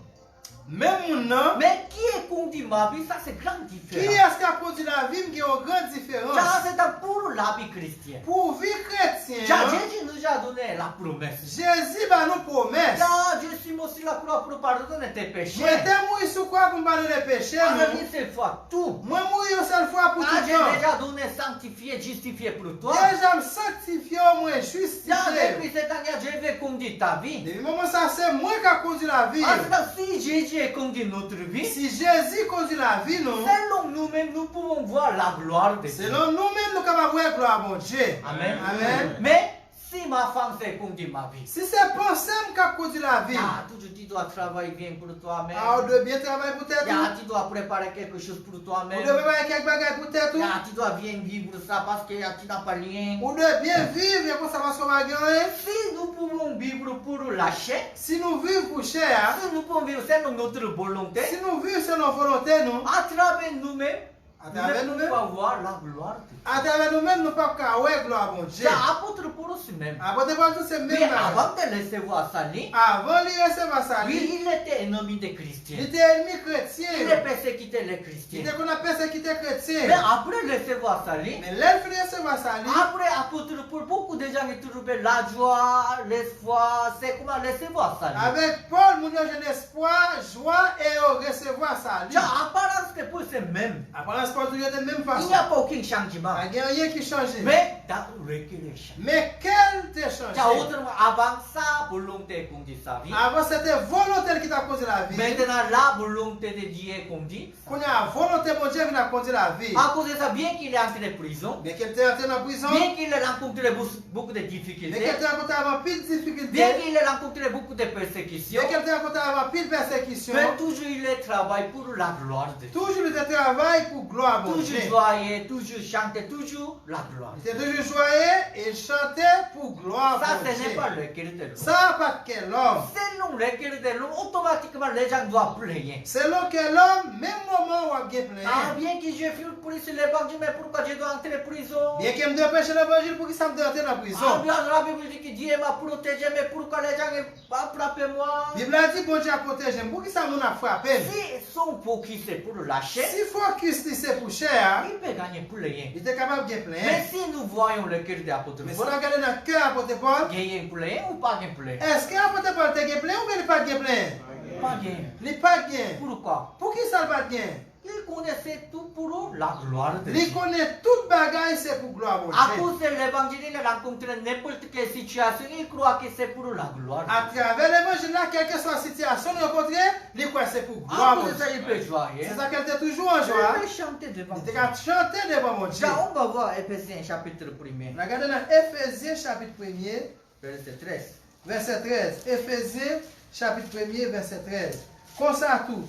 Même mon nom, Mais qui est qu'on dit ma vie, ça c'est grand qui différent. est-ce qui a conduit la vie, il y a une grande différence. Ça c'est pour la vie chrétienne. Pour vie chrétienne, Jésus nous a donné la promesse. Jésus va nous promettre. Là, je suis mort sur la croix pour pardonner tes péchés. Moi, t'es mort sur quoi pour me pardonner les péchés? Alors, une seule fois, tout. Moi, mourir une seule fois pour tout Ah, le j'ai temps. déjà donné, sanctifié, justifié pour toi. Déjà me sanctifié, moi Là, justifié. depuis cette année, je vais conduire ta vie. Depuis le moment ça, c'est moi qui a conduit la vie. Ah, si Jésus a conduit notre vie, Si Jésus conduit la vie, non, selon nous-mêmes, nous pouvons voir la gloire de Dieu. selon nous-mêmes, nous sommes capables de voir gloire à mon Dieu. Amen. Amen. Mais si ma femme s'est conduit ma vie, Si c'est pensée qui a conduit la vie, ah, toujours tu dois travailler bien pour toi-même. on doit bien travailler pour tête. Ah, tu dois préparer quelque chose pour On toi-même. doit préparer quelques bagages pour tête. Ah, tu dois bien vivre ça parce que tu n'as pas rien. On doit bien vivre et pour savoir ce qu'on va gagner. Si nous pouvons vivre pour la chair, Si nous vivons pour cher, si nous pouvons vivre selon notre volonté, si nous vivons selon volonté, nous, à travers nous-mêmes, à nous travers ne nous-mêmes, pouvons pas voir la gloire de Dieu. à travers nous-mêmes, nous ne pouvons pas voir gloire à mon Dieu. C'est apôtre pour aussi même. Après de voir tous ces Mais mêmes bagages. avant de recevoir sa vie, Avant de recevoir sa lui, vie, il était ennemi des il chrétiens. était ennemi chrétien. Il est persécuté les Il chrétiens. était qu'on a persécuté Mais chrétien. après recevoir sa vie, Mais l'elfe de recevoir sa vie, après apôtre pour beaucoup de gens qui trouvaient la joie, l'espoir, c'est comment recevoir sa vie. avec Paul, nous avons un espoir, joie et recevoir sa vie. Tiens, apparence que pour c'est même. Après l'espoir, nous avons de même Il façon. n'y a pas aucun changement. Il n'y a rien qui change. Mais dans récréation. Mais quel te Tiens, change? autrement, avant sa volonté conduit sa vie. Avant, c'était volonté qui t'a causé la vie. Maintenant, la volonté de Dieu conduit. Qu'on a volonté, mon Dieu, qui a causé la vie. À cause de ça, bien qu'il est entré en prison, Mais qu'elle était entrée en prison, bien qu'il ait rencontré beaucoup de mais difficultés, qu'elle était rencontrée avant pile de difficultés, bien qu'il ait rencontré beaucoup de persécutions, mais qu'elle était rencontrée avant pile de persécutions, mais toujours il travaille pour la gloire de Dieu. toujours il était travail pour gloire à mon Dieu. Toujours joyeux, toujours chanter, toujours la gloire. Il était toujours joyeux et il chantait pour gloire Ça, à mon ce n'est Dieu. pas le cœur de l'homme. Ça, pas quel homme. Selon le cœur de l'homme, automatiquement les gens doivent prier. Selon quel homme, même moment où on a bien Ah, plein. bien que je fuis pour l'évangile, mais pourquoi je dois entrer en prison? Bien qu'il me dépêche l'évangile pour qu'il s'en entrer dans la Ah, prison. bien, la Bible dit que Dieu m'a protégé, mais pourquoi les gens ont frappé moi? La Bible a dit bon Dieu a protégé. Pour qui ça nous a frappé? Si son focus est pour lâcher, Si focus c'est pour cher, il peut gagner pour rien. il était capable de bien Mais plein. si nous voyons le cœur de l'apôtre Mais si Paul, on regarde dans le cœur apôtre Paul, gagner pour rien ou pas gagner pour rien? est-ce que apôtre Paul était bien plein ou bien il n'est pas bien plein? Pas gagner. Il n'est pas bien. Pourquoi? Pour qui ça ne va bien? Il connaissait tout pour la gloire de Il Dieu. connaît toute bagaille, c'est pour gloire à À Dieu. cause de l'évangile, il rencontre n'importe quelle situation, il croit que c'est pour la gloire. À travers l'évangile, là, quelle que soit la situation, il rencontre, il croit que c'est pour À gloire à cause de ça, il peut Dieu. joyer. C'est ça qu'elle était toujours en joie. Il peut chanter devant Il Dieu. était qu'à chanter devant mon Dieu. Tiens, on va voir Éphésiens chapitre 1er, Regardez dans Éphésiens chapitre 1er, verset 13. verset 13. Éphésiens chapitre 1er, verset 13. Comme ça tout,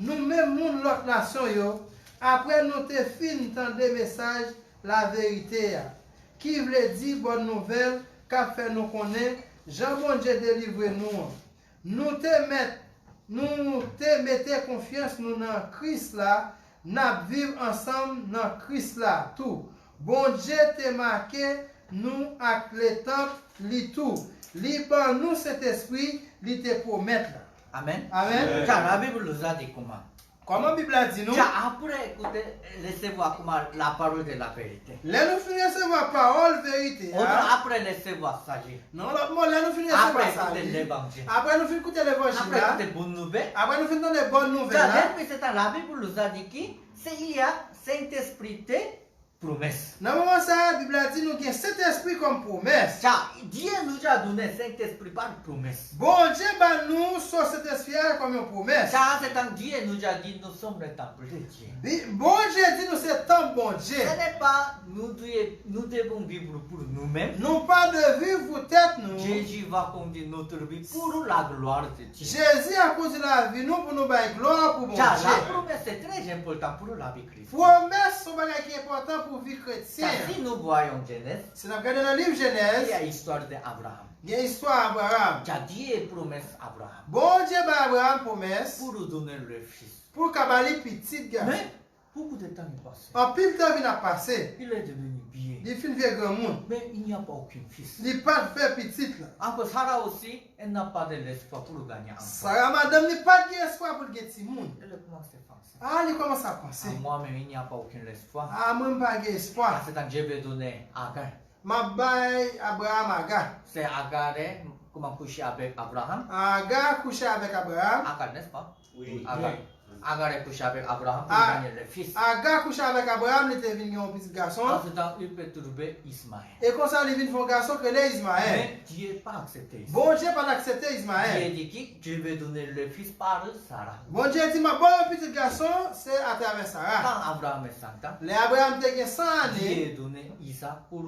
nous-mêmes, nous, l'autre nation, yo, après nous te fin entendre des messages, la vérité, qui veut dire bonne nouvelle, qu'a fait nous connaître, Jean bon Dieu délivre nous. Nous te mettez confiance nous dans Christ là, nous vivons ensemble dans Christ là, tout. Bon Dieu te marqué, nous avec le temps, li tout. Li ban nous cet esprit, li te promettre là. Amen. Amen. Tiens, la Bible nous a dit comment? Comment la Bible a dit nous? Tiens, après, écoutez, laissez-voir comment la parole de la vérité. Là nous finissons recevoir parole vérité. Autre, hein? après, laissez-voir sagesse. Non, l'autre mot, là nous finissons Après, recevoir ça. écoutez l'évangile. Après nous finissons écouter l'évangile Après, là. écoutez bonnes nouvelles. Après nous finissons les bonnes nouvelles Tiens, là. depuis ce temps, la Bible nous a dit que c'est il y a Saint-Esprit promesse. Dans le moment ça, la Bible a dit nous avons cet esprit comme promesse. 자, Dieu nous a donné Saint-Esprit par promesse. Bon Dieu, nous sur cet esprit comme une promesse. 자, c'est un Dieu nous a dit nous sommes le temple de Dieu. Bon Dieu dit nous c'est temps bon Dieu. Ce n'est pas nous devons vivre pour nous-mêmes. Non pas de vivre pour tête nous. Jésus va conduire notre vie pour la gloire de Dieu. Jésus a conduit la vie nous pour nous bailler gloire pour bon 자, Dieu. la promesse est très importante pour la vie chrétienne. Promesse sont bagage qui est important pour vie 자, chrétienne. si nous voyons Genèse, Si nous regardons dans le livre il y a Genèse, l'histoire d'Abraham. il y a l'histoire d'Abraham. 자, Dieu promesse Abraham Bon Dieu ba Abraham promesse pour nous donner le fils. pour qu'il petit garçon. Mais beaucoup de temps est passé. En pile temps il a passé. Il est devenu vieux. Il fait vieux grand monde. Mais il n'y a pas aucun fils. Il n'a pas fait petit là. Encore Sarah aussi, elle n'a pas de l'espoir pour gagner un enfant. Sarah madame n'a pas d'espoir pour le petit monde. Elle commence à penser. Ah, il commence à penser. Moi-même, il n'y a pas aucun espoir. Ah, moi pas d'espoir. C'est un Dieu veut donner Agar. Ma baille Abraham Agar. C'est Agar, comment coucher avec Abraham. Agar couché avec Abraham. Agar, n'est-ce pas? Oui. Agar. Agar est couché avec Abraham pour Ah. gagner le fils. Agar couché avec Abraham, il était venu un petit garçon. En ce temps, il peut trouver Ismaël. Et comme ça, il vient un garçon que est Ismaël. Mais Dieu n'a pas accepté. Bon Dieu pas accepté Dieu Ismaël. dit que Dieu veut donner le fils par Sarah. Bon Dieu dit, ma bon petit garçon, c'est à travers Sarah. Quand Abraham est 100 ans, Les Abraham a 100 années. Dieu a donné Isaac pour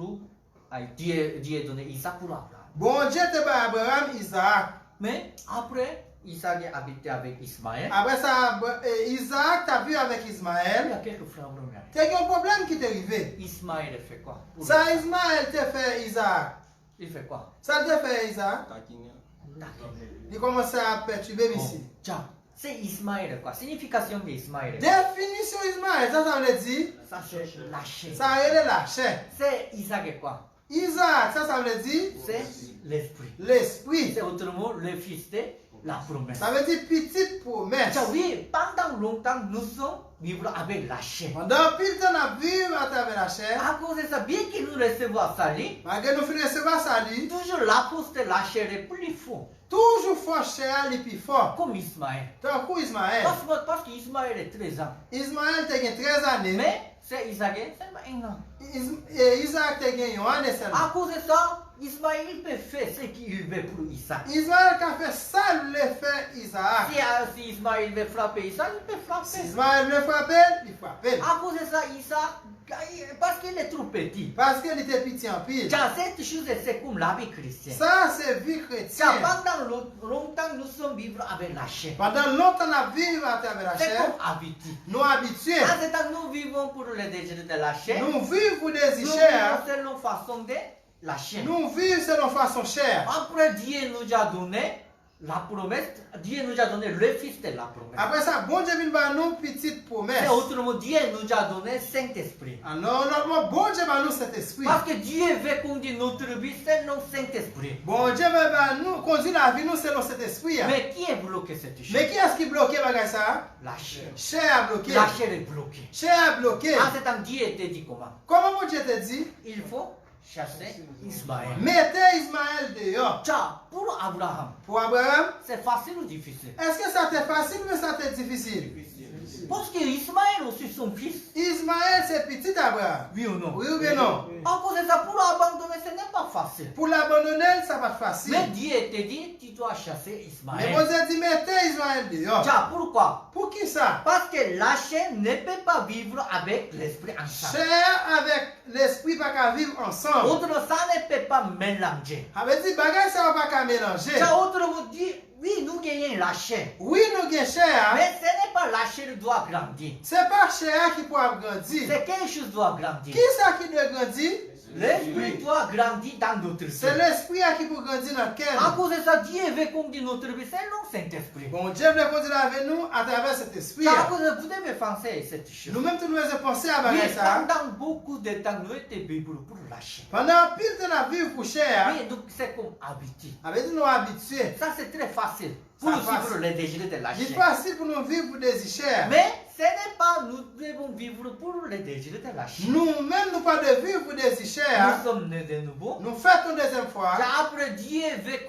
Dieu a donné Isaac pour Abraham. Bon Dieu te bat Abraham, Isaac. Mais après, Isaac a habité avec Ismaël. Après ça, Isaac t'a vu avec Il y Ismaël. a quelques problèmes. Tu as un problème qui t'est arrivé. Ismaël fait quoi? Pour Ça, Isaac. Ismaël t'a fait Isaac. Il fait quoi? Ça t'a fait Isaac. Taquiner. Il commence à perturber Bon. ici. Tiens, c'est Ismaël quoi? Signification d'Ismaël. Définition Ismaël, ça veut dire, Ça c'est lâcher. ça est la chair. C'est Isaac et quoi? Isaac, ça veut dire C'est l'esprit. l'esprit. C'est autrement le fils de la promesse. Ça veut dire petite promesse. Tiens, oui, pendant longtemps, nous sommes vivre avec la chair. Pendant pile temps, on a vécu à travers la chair. À cause de ça, bien que nous recevons salut, Malgré nous finissons recevoir salut, toujours la pousse de la chair est plus fort. toujours fort chair, les plus fort. Comme Ismaël. Tant que Ismaël. Parce qu'Ismaël est 13 ans. Ismaël t'a gagné 13 années. Mais c'est Isaac, c'est un an. Isaac t'a gagné 1 année seulement. À cause de ça, Ismaël il peut faire ce qu'il veut pour Isaac. Ismaël qui a fait ça, il l'a fait Isaac. Si Ismaël veut frapper Isaac, il peut Si frapper. Ismaël veut frapper, il frappe. À cause de ça, Isaac, parce qu'il est trop petit. Parce qu'il était petit en pile. Tiens, cette chose, c'est comme la vie chrétienne. Ça, c'est vie Tiens, chrétienne. pendant longtemps, nous sommes vivre avec la chair. Pendant longtemps, on a vécu à travers la C'est chair. comme habitude. Nous habitués. En ce temps, nous vivons pour le désir de la chair. Nous vivons pour des Nous chairs. vivons selon façon de la chair. Nous vivons selon façon chair. Après, Dieu nous a donné la promesse. Dieu nous a donné le fils de la promesse. Après ça, bon Dieu vient par nous petite promesse. Et autrement, Dieu nous a donné Saint-Esprit. Alors, normalement, bon Dieu va nous cet esprit. Parce que Dieu veut conduire notre vie selon Saint-Esprit. Bon Dieu va nous conduire la vie nous selon cet esprit. Mais qui est bloqué cette chose? Mais qui est-ce qui bloqué bagage ça? La chair. Chair a bloqué. La chair est bloquée. Chair a bloqué. En ce temps, Dieu te dit comment? Comment mon Dieu te dit? Il faut chasser Ismaël. Mettez Ismaël dehors. Tiens, pour Abraham, Pour Abraham, c'est facile ou difficile? est-ce que ça t'est facile ou ça t'est difficile? Parce que Ismaël aussi son fils. Ismaël, c'est petit Abraham. Oui ou non? Oui ou bien non? À cause de ça, pour abandonner, ce n'est pas facile. Pour l'abandonner, ça va être facile. Mais Dieu te dit, tu dois chasser Mais bon Ismaël. Dieu dit, mettez Ismaël dehors. Tiens, pourquoi? Pour qui ça? Parce que la chair ne peut pas vivre avec l'esprit ensemble. Chair avec l'esprit pas qu'à vivre ensemble. Autrement, ça ne peut pas mélanger. Ça veut dire, bagage ça va pas qu'à mélanger. Tiens, autrement dit, oui, nous gagnons la chair. Oui, nous avons chair. Mais ce n'est pas la chair qui doit grandir. C'est pas chair qui peut grandir. C'est quelque chose qui doit grandir. Qui ça qui doit grandir? L'esprit doit grandir dans notre vie. C'est l'esprit qui peut grandir dans le À cœur. cause de ça, Dieu veut conduire notre vie selon Saint-Esprit. Bon, Dieu veut conduire avec nous à travers cet esprit. À cause de ça, vous devez penser à cette chose. Nous-mêmes, nous devons penser à Oui, bagage ça. pendant beaucoup de temps, nous étions vivre pour la chair. Pendant pile de la vie pour chair, Oui, donc c'est comme habitude. avec nous habitués. Ça, c'est très facile pour Ça suivre facile. les désirs de la C'est chair. facile pour nous vivre pour des chairs. Mais ce n'est pas nous devons vivre pour les désirs de la chair. Nous-mêmes, nous pas de vivre pour des chers. Nous sommes nés de nouveau. Nous faisons une deuxième fois. Après, Dieu veut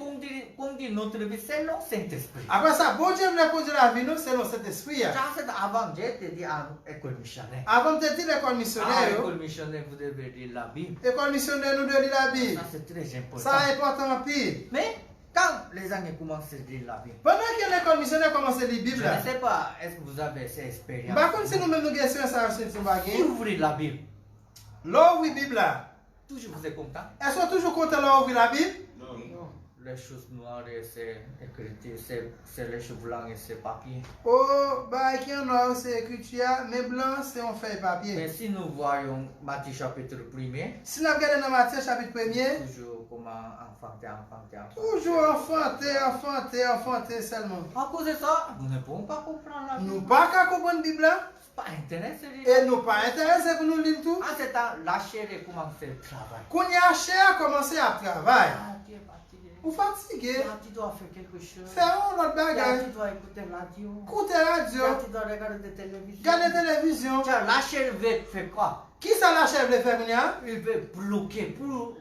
conduire notre vie selon Saint-Esprit. Après ça, bon Dieu voulait conduire la vie, nous, c'est dans cet esprit. C'est avant, j'ai été dit à l'école missionnaire. Avant de dire l'école À missionnaire, l'école missionnaire, vous devez lire la Bible. l'école missionnaire, nous devons lire la Bible. Ça, c'est très important. Ça est important en pile. Mais quand les gens commencent à lire la Bible, Pendant que l'école missionnaire commence à lire la je Bible, ne sais pas, est-ce que vous avez cette expérience? par contre, si nous-mêmes nous guessons ça, c'est une Si baguette. vous ouvrez la Bible, Là, oui, Bible là. toujours vous êtes content. Est-ce qu'on toujours content là ouvrir la Bible? Non. Les choses noires, c'est écrit, c'est les choses blancs et c'est papier. Oh, bah, qui en noir, c'est écriture, mais blanc, c'est on fait papier. Mais si nous voyons Matthieu chapitre 1er, Si nous regardons dans Matthieu chapitre 1er, toujours comment enfanter. toujours enfanter seulement. À cause de ça, nous ne pouvons pas comprendre la Nous Bible. pas qu'à comprendre la Bible là, C'est pas intéressant. et nous pas intéressés pour nous lire tout. En ce temps, la chair commence à travailler. Qu'on y a cher à commencer à travailler. Ah, tu es fatigué. Ou fatigué, Ah, tu dois faire quelque chose. faisons notre Ah, bagage. tu dois écouter la radio. Écoutez la radio, Ah, tu dois regarder la télévision. regardez la télévision. Tiens, la chair veut faire quoi? Qui ça la chef de faire venir? Il veut bloquer pour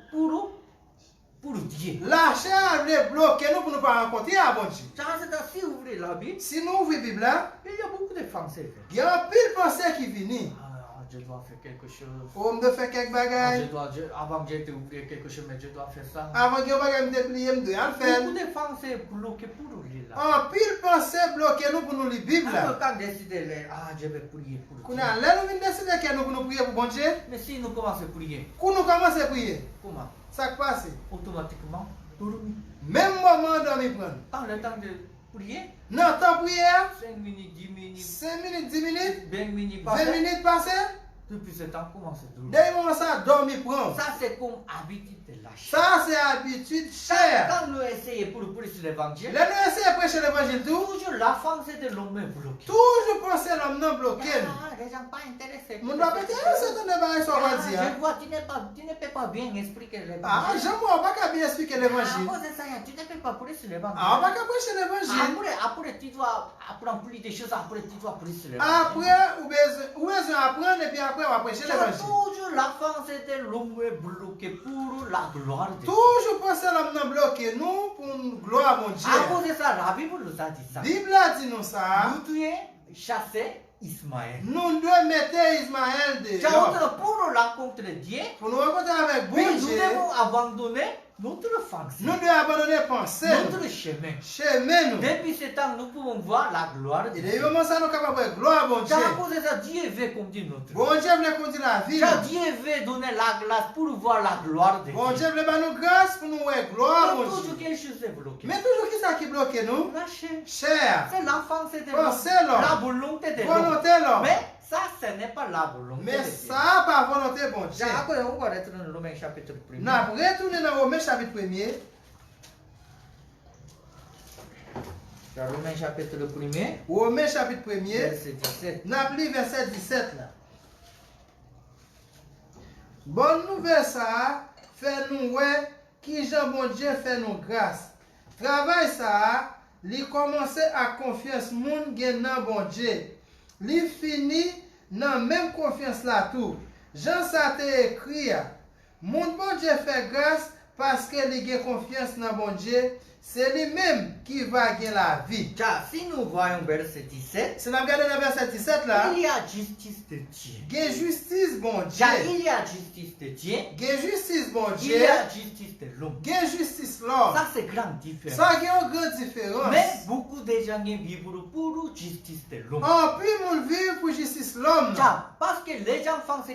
Dieu. La chef de bloquer nous pour nous pas rencontrer à bon Dieu. Tiens, c'est ainsi, si vous ouvrez la Bible, Si nous ouvrons la Bible là, il y a beaucoup de Français. il y a un pile pensée qui vient. Ah, je dois faire quelque chose. On me faire quelques Ah, bagages. avant que j'ai ouvert quelque chose, mais je dois faire ça. Avant que je me déplier, je dois le faire. Beaucoup de Français bloqués pour lire là. En pile pensée bloquer nous pour nous lire la Bible là. Quand décider, je vais prier pour Qu'on Dieu. a là nous venons décider que nous pour nous prier pour bon Dieu. Mais si nous commençons à prier, Quand nous commençons à prier, comment? ça passe. Automatiquement, dormir. Même moment dormir prendre. Quand le temps de prier, Non, temps prière, 5 minutes, 10 minutes, 5 minutes, 10 minutes, 20 minutes 20 passées, minutes passées. depuis ce temps, commence à dormir. Dès le moment ça dormir prendre. Ça, c'est comme habitude de lâcher. Ça c'est habitude chère. Quand nous essayons pour prêcher l'évangile, Là nous essayons de prêcher l'évangile tout. toujours la pensée de l'homme est bloquée. Toujours penser l'homme non bloqué. Ah, les gens pas intéressés. Mon doit être intéressé dans le débat sur va dire. Je vois, tu ne peux pas bien expliquer l'évangile. Ah, j'aime on va pas bien expliquer l'évangile. À cause de ça, tu ne peux pas prêcher l'évangile. Ah, on va pas prêcher l'évangile. Après, tu dois apprendre plus de choses, après, tu dois prêcher l'évangile. Après, ou besoin apprendre et puis après on va prêcher l'évangile. Toujours la pensée de l'homme est bloquée pour la gloire de Dieu. Toujours penser l'homme non bloqué nous pour une gloire à mon À Dieu. cause de ça, la Bible nous a dit ça. Bible a dit nous ça. Nous tuer, chasser Ismaël. Nous devons mettre Ismaël dehors. Pour rencontrer Dieu, Pour nous rencontrer avec bon mais nous Dieu, devons abandonner notre pensée, nous devons abandonner pensée. notre chemin. Chemin nous. Depuis ce temps, nous pouvons voir la gloire de Et Dieu. depuis moment ça nous capable de gloire à bon Dieu. À cause de ça, Dieu veut conduire notre vie. Bon Dieu voulait conduire la vie. Dieu veut donner la grâce pour voir la gloire de Bon Dieu. Dieu voulait faire nous grâce pour nous voir gloire à Mais bon toujours Dieu. quelque chose est bloqué. Mais toujours qui ça qui bloque nous? La chair, Cher. c'est l'enfance de Pensez l'homme. la volonté de l'homme. Volonté l'homme. Mais ça, ce n'est pas la volonté Mais de Dieu. ça pas volonté bon Dieu. Après, on va retourner dans Romains chapitre 1. Nous allons retourner dans Romains chapitre 1er. Dans Romains chapitre 1er, Romains chapitre 1er. verset 17. Nous allons lire verset 17 là. Bonne nouvelle ça, fait nous ouais, qui Jean bon Dieu fait nous grâce. Travail ça, li commence à confiance moun gen nan bon Dieu. Li fini nan même confiance là tout. Jean ça te écrit, moun bon Dieu fait grâce parce que li gen confiance dans bon Dieu. C'est lui-même qui va gagner la vie. Car si nous voyons verset 17, Si nous regardons le verset 17 là, il y a justice de Dieu. il y a justice bon Dieu. Car il y a justice de Dieu, Il y a justice bon il Dieu. y a justice de l'homme. Il y a justice l'homme. Ça, c'est grande différence. Ça il y a une grande différence. Mais beaucoup de gens vivent pour justice de l'homme. En plus, mon vivre pour justice l'homme. Car, parce que les gens pensent que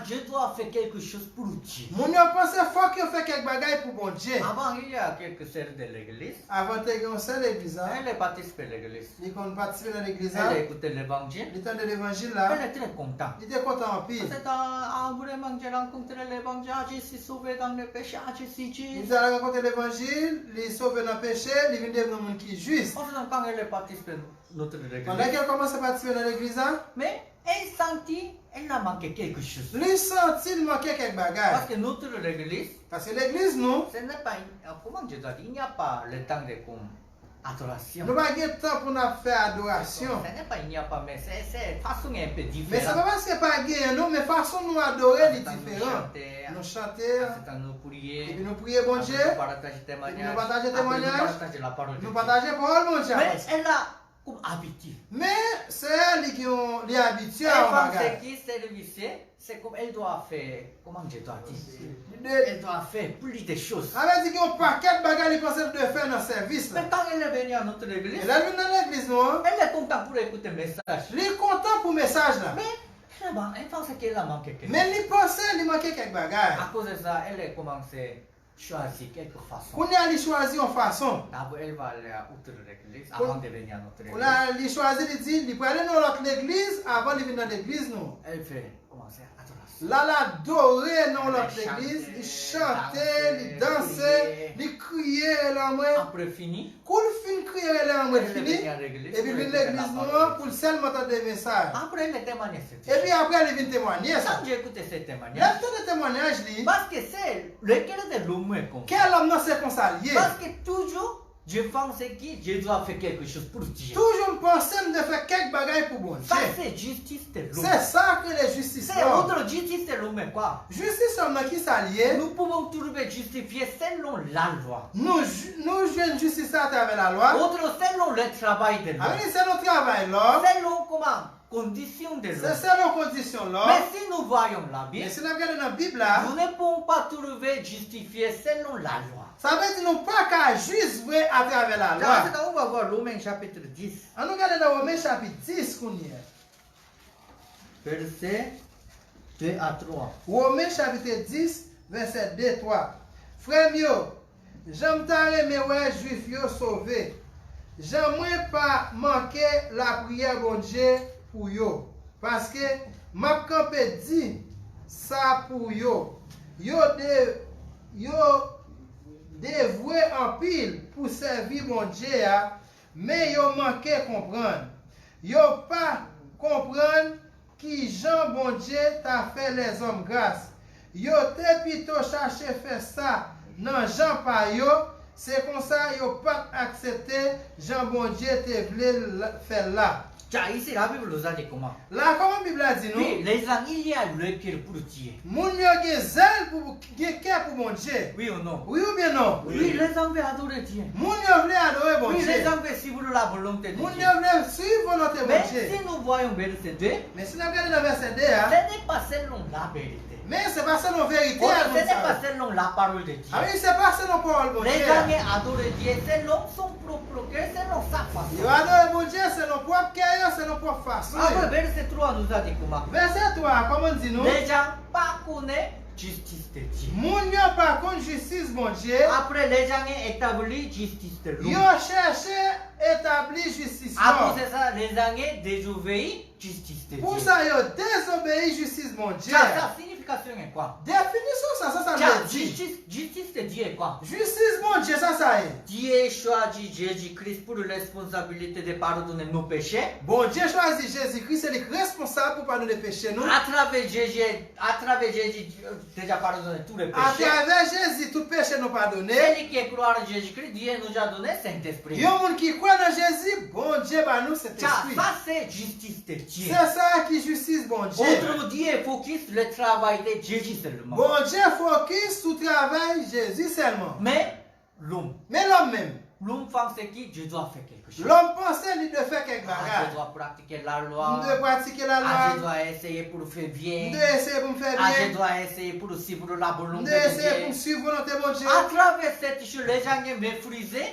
je dois faire quelque chose pour Dieu. Mon yo pense faut qu'il fait quelque bagaille pour bon Dieu. Avant, il y a quelques sœurs de l'église. Avant de commencer l'église, Elle participe à l'église. il qu'on participe dans l'église, Elle a écouté l'évangile. il temps de l'évangile là, Elle est très contente. il était content en pile. C'est vraiment j'ai rencontré l'évangile, je suis sauvé dans le péché, je suis Il juste. a rencontré l'évangile, il est sauvé dans le péché, il vient devenir un monde qui est juste. En fait, quand elle participe à notre Pendant église, qu'elle commence à participer dans l'église, mais elle sentit, elle a manqué quelque chose. lui sentit il manquait quelque Parce bagaille. que notre église, Parce que l'église, nous, ce n'est pas, comment je dois dire, il n'y a pas le temps de comme adoration. Nous n'avons pas de temps pour nous faire adoration. Ce n'est pas il n'y a pas, mais c'est façon un peu Mais ce n'est différente. pas parce que pas gagné, non, mais façon nous adorer est C'est à nous différente. chanter, Nous chanter, c'est à nous et prier, puis nous prier bon Dieu, nous partager témoignages, nous partager après, témoignages, nous partager la parole de nous Dieu. partager la parole bon Dieu. Mais elle a comme habitude. Mais c'est elle qui ont les habitués Elle à femme bagage. c'est qui service, c'est comme elle doit faire, comment je dois dire, De- elle doit faire plus de choses. Elle dit qu'il y a un paquet de bagages qu'ils pensent de faire dans le service. Mais quand elle est venue à notre église, Elle est venue dans l'église, non? elle est contente pour écouter le message. Elle est content pour le message là. Mais elle pense qu'elle a manqué quelque chose. Mais elle pensait qu'il manquait quelques bagages. À cause de ça, elle a commencé à choisir quelque façon. Qu'on a choisi une façon. D'abord, elle va aller à outre l'église avant de venir à notre On église. a choisi de dire qu'il peut aller dans l'autre église avant de venir dans l'église, non? Elle fait commencer à adoration. Là, l'adorer dans l'autre Elle église, chantait, il chantait, il dansait, il criait, là, moi. Après fini, Quand il finit de crier, là, moi, elle est fini. venue à l'église. Et puis, il pour vient écouter l'église, la non, parole. pour seulement entendre des messages. Après, elle témoignait. Et puis après, il vient témoigner, ça. Quand j'ai écouté ces témoignages, Là, le témoignage, lui, parce que c'est lequel de l'homme est comme ça. quel homme dans ses conseillers? Parce que toujours, je pense que je dois faire quelque chose pour Dieu. Toujours penser de faire quelques bagages pour bon Ça, Dieu. c'est justice de l'homme. C'est ça que les justices C'est sont. autre justice de l'homme, quoi. Justice homme qui s'allie. Nous pouvons trouver justifié selon la loi. Nous jouons justice à travers la loi. Autre selon le travail de l'homme. Avec c'est notre travail là. Selon comment condition de C'est l'homme. selon conditions là. Mais si nous voyons la Mais Bible, si nous regardons dans la Bible là, nous ne pouvons pas trouver justifié selon la loi. ça veut dire nous pas qu'à juste vrai à travers la loi. Là, on va voir Romains chapitre 10, On nous regarde dans Romains chapitre 10 qu'on y est. verset 2 à 3. Romains chapitre 10, verset 2, 3. Frère mio, j'aime t'arrêter mes ouais juifs yo sauvés. J'aimerais pas manquer la prière bon Dieu pour yo. Parce que m'a campé dit ça pour yo. Yo dévoué en pile pour servir mon Dieu, mais yo manqué comprendre. Yo pas comprendre qui Jean bon Dieu t'a fait les hommes grâce. Yo te plutôt cherché faire ça dans Jean pa yo, c'est comme ça yo pas accepté Jean bon Dieu te voulait faire là. Tiens, ici, la Bible nous a dit comment. Là, comment la Bible a dit nous? Oui, les gens, il y a le cœur pour Dieu. Moun yo gen zèle pour gen cœur pour mon Dieu. Oui ou non? Oui ou bien non? Oui, les gens veulent adorer Dieu. Moun yo voulait adorer mon Oui, Dieu. les gens veulent suivre la volonté de Moun Dieu. yo voulait suivre volonté Mais mon Dieu. si nous voyons verset 2, Mais si nous regardons dans verset 2, ce n'est pas selon la vérité. mais c'est pas selon vérité. Oh, à ce nous n'est ça. pas selon la parole de Dieu. Ah oui, c'est pas selon parole mon Dieu. Les gens adorent Dieu selon son propre cœur, selon sa Yo façon. adore mon Dieu selon propre cœur, selon propre façon. Après, verset 3 nous a dit comment. Verset 3, comment dit nous? Les gens pas connaissent justice de Dieu. Moun yo par contre justice mon Dieu. Après, les gens ont établi justice de Yo l'homme. cherché établir justice là. Après ça, les gens ont désobéi justice de Dieu. Pour ça yo désobéi justice mon Dieu. Sa signification est quoi? Définition ça Tiens, veut dire. justice de Dieu est quoi? Justice mon Dieu ça est. Dieu choisit Jésus-Christ pour la responsabilité de pardonner nos péchés. Bon Dieu choisit Jésus-Christ, c'est le responsable pour pardonner les péchés nous. À travers Jésus, déjà pardonné tous les À péchés. travers Jésus, tout péché nous pardonné. Celui qui croit en Jésus-Christ, Dieu nous a donné Saint-Esprit. Il y a un monde qui croit dans Jésus, bon Dieu bah nous cet Tiens, esprit. ça c'est justice de Dieu. C'est ça qui justice bon Dieu. Autrement, Dieu focus le travail de Jésus seulement. Bon Dieu focus sur le travail Jésus seulement. Mais l'homme Mais l'homme même, pense que je dois faire quelque chose. l'homme pensait lui de faire quelque Ah, je bagages. dois pratiquer la loi. De pratiquer la Ah, je loi, dois essayer pour faire bien. de essayer pour me faire Ah, je bien, dois essayer pour suivre la volonté de de essayer pour Dieu. suivre volonté bon Dieu. À travers cette chose, les gens ont méprisé